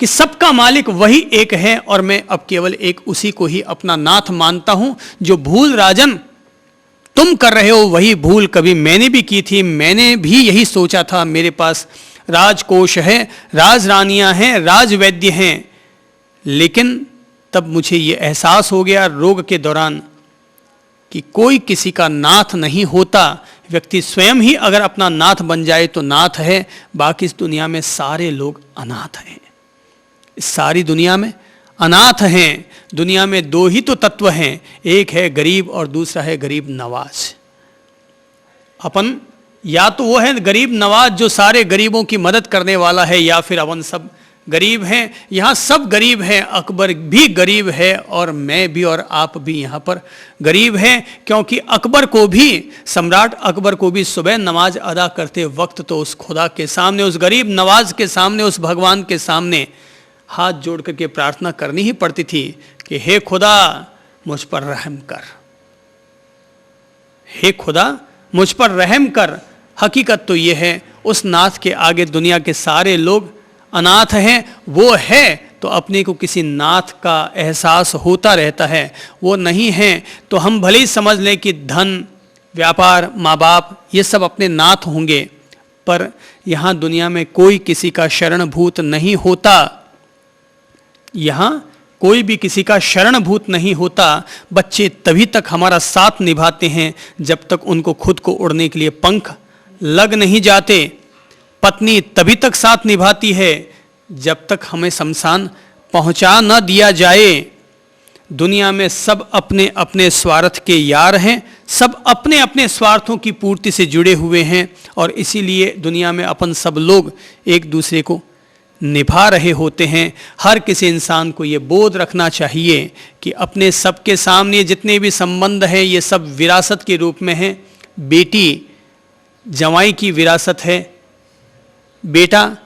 कि सबका मालिक वही एक है। और मैं अब केवल एक उसी को ही अपना नाथ मानता हूं। जो भूल राजन तुम कर रहे हो, वही भूल कभी मैंने भी की थी। मैंने भी यही सोचा था, मेरे पास राजकोष है, राजरानियां हैं, राजवैद्य हैं, लेकिन तब मुझे ये एहसास हो गया रोग के दौरान कि कोई किसी का नाथ नहीं होता। व्यक्ति स्वयं ही अगर अपना नाथ बन जाए तो नाथ है। बाकी इस दुनिया में सारे लोग अनाथ हैं। इस सारी दुनिया में अनाथ हैं। दुनिया में दो ही तो तत्व हैं, एक है गरीब और दूसरा है गरीब नवाज। अपन या तो वो है गरीब नवाज जो सारे गरीबों की मदद करने वाला है, या फिर अपन सब गरीब हैं। यहाँ सब गरीब हैं। अकबर भी गरीब है और मैं भी और आप भी यहाँ पर गरीब हैं, क्योंकि अकबर को भी, सम्राट अकबर को भी सुबह नमाज अदा करते वक्त तो उस खुदा के सामने, उस गरीब नवाज के सामने, उस भगवान के सामने हाथ जोड़ करके प्रार्थना करनी ही पड़ती थी कि हे खुदा मुझ पर रहम कर, हे खुदा मुझ पर रहम कर। हकीकत तो यह है, उस नाथ के आगे दुनिया के सारे लोग अनाथ हैं। वो है तो अपने को किसी नाथ का एहसास होता रहता है, वो नहीं है तो हम भले ही समझ लें कि धन, व्यापार, माँ बाप ये सब अपने नाथ होंगे, पर यहाँ दुनिया में कोई किसी का शरणभूत नहीं होता। यहाँ कोई भी किसी का शरणभूत नहीं होता। बच्चे तभी तक हमारा साथ निभाते हैं जब तक उनको खुद को उड़ने के लिए पंख लग नहीं जाते। पत्नी तभी तक साथ निभाती है जब तक हमें शमशान पहुंचा न दिया जाए। दुनिया में सब अपने अपने स्वार्थ के यार हैं, सब अपने अपने स्वार्थों की पूर्ति से जुड़े हुए हैं, और इसीलिए दुनिया में अपन सब लोग एक दूसरे को निभा रहे होते हैं। हर किसी इंसान को ये बोध रखना चाहिए कि अपने सबके सामने जितने भी संबंध हैं ये सब विरासत के रूप में हैं। बेटी जवाई की विरासत है, बेटा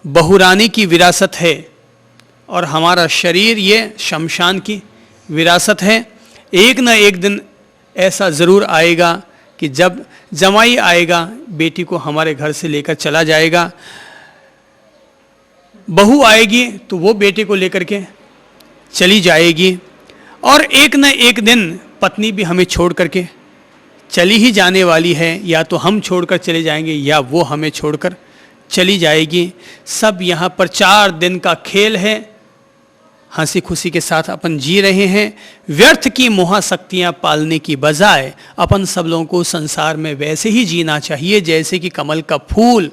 बहुरानी की विरासत है, और हमारा शरीर ये शमशान की विरासत है। एक न एक दिन ऐसा ज़रूर आएगा कि जब जवाई आएगा, बेटी को हमारे घर से लेकर चला जाएगा, बहू आएगी तो वो बेटे को लेकर के चली जाएगी, और एक न एक दिन पत्नी भी हमें छोड़ करके चली ही जाने वाली है। या तो हम छोड़कर चले जाएंगे या वो हमें छोड़कर चली जाएगी। सब यहाँ पर 4 दिन का खेल है, हंसी खुशी के साथ अपन जी रहे हैं। व्यर्थ की मोहाशक्तियाँ पालने की बजाय अपन सब लोगों को संसार में वैसे ही जीना चाहिए जैसे कि कमल का फूल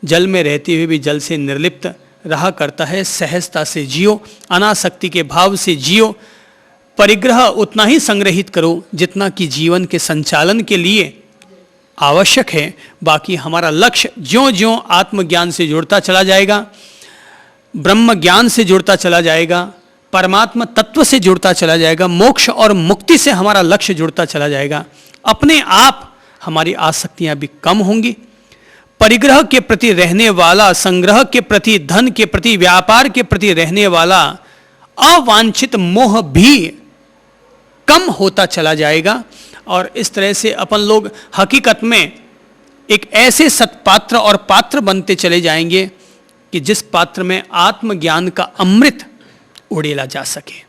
जल में रहते हुए भी जल से निर्लिप्त रहा करता है। सहजता से जियो, अनासक्ति के भाव से जियो, परिग्रह उतना ही संग्रहित करो जितना कि जीवन के संचालन के लिए आवश्यक है। बाकी हमारा लक्ष्य ज्यों ज्यों आत्मज्ञान से जुड़ता चला जाएगा, ब्रह्म ज्ञान से जुड़ता चला जाएगा, परमात्मा तत्व से जुड़ता चला जाएगा, मोक्ष और मुक्ति से हमारा लक्ष्य जुड़ता चला जाएगा, अपने आप हमारी आसक्तियां भी कम होंगी। परिग्रह के प्रति रहने वाला, संग्रह के प्रति, धन के प्रति, व्यापार के प्रति रहने वाला अवांछित मोह भी कम होता चला जाएगा। और इस तरह से अपन लोग हकीकत में एक ऐसे सत्पात्र और पात्र बनते चले जाएंगे कि जिस पात्र में आत्मज्ञान का अमृत उड़ेला जा सके।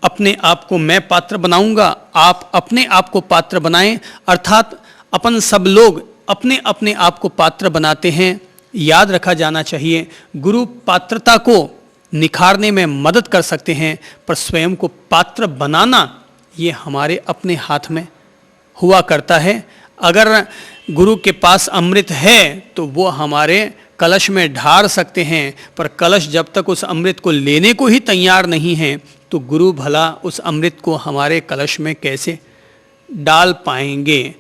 अपने आप को मैं पात्र बनाऊंगा, आप अपने आप को पात्र बनाएं, अर्थात अपन सब लोग अपने अपने आप को पात्र बनाते हैं। याद रखा जाना चाहिए, गुरु पात्रता को निखारने में मदद कर सकते हैं, पर स्वयं को पात्र बनाना ये हमारे अपने हाथ में हुआ करता है। अगर गुरु के पास अमृत है तो वो हमारे कलश में ढार सकते हैं, पर कलश जब तक उस अमृत को लेने को ही तैयार नहीं है तो गुरु भला उस अमृत को हमारे कलश में कैसे डाल पाएंगे।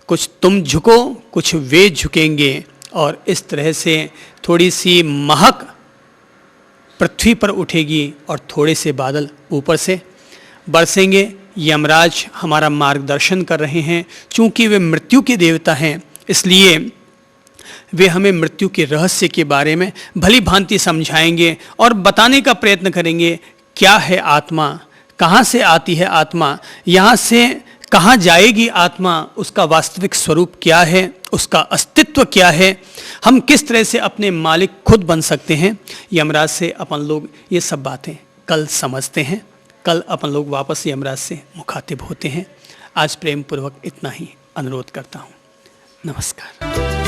कुछ तुम झुको, कुछ वे झुकेंगे, और इस तरह से थोड़ी सी महक पृथ्वी पर उठेगी और थोड़े से बादल ऊपर से बरसेंगे। यमराज हमारा मार्गदर्शन कर रहे हैं। चूंकि वे मृत्यु के देवता हैं, इसलिए वे हमें मृत्यु के रहस्य के बारे में भली भांति समझाएंगे और बताने का प्रयत्न करेंगे। क्या है आत्मा, कहाँ से आती है आत्मा, यहाँ से कहाँ जाएगी आत्मा, उसका वास्तविक स्वरूप क्या है, उसका अस्तित्व क्या है, हम किस तरह से अपने मालिक खुद बन सकते हैं। यमराज से अपन लोग ये सब बातें कल समझते हैं। कल अपन लोग वापस यमराज से मुखातिब होते हैं। आज प्रेम पूर्वक इतना ही अनुरोध करता हूँ। नमस्कार।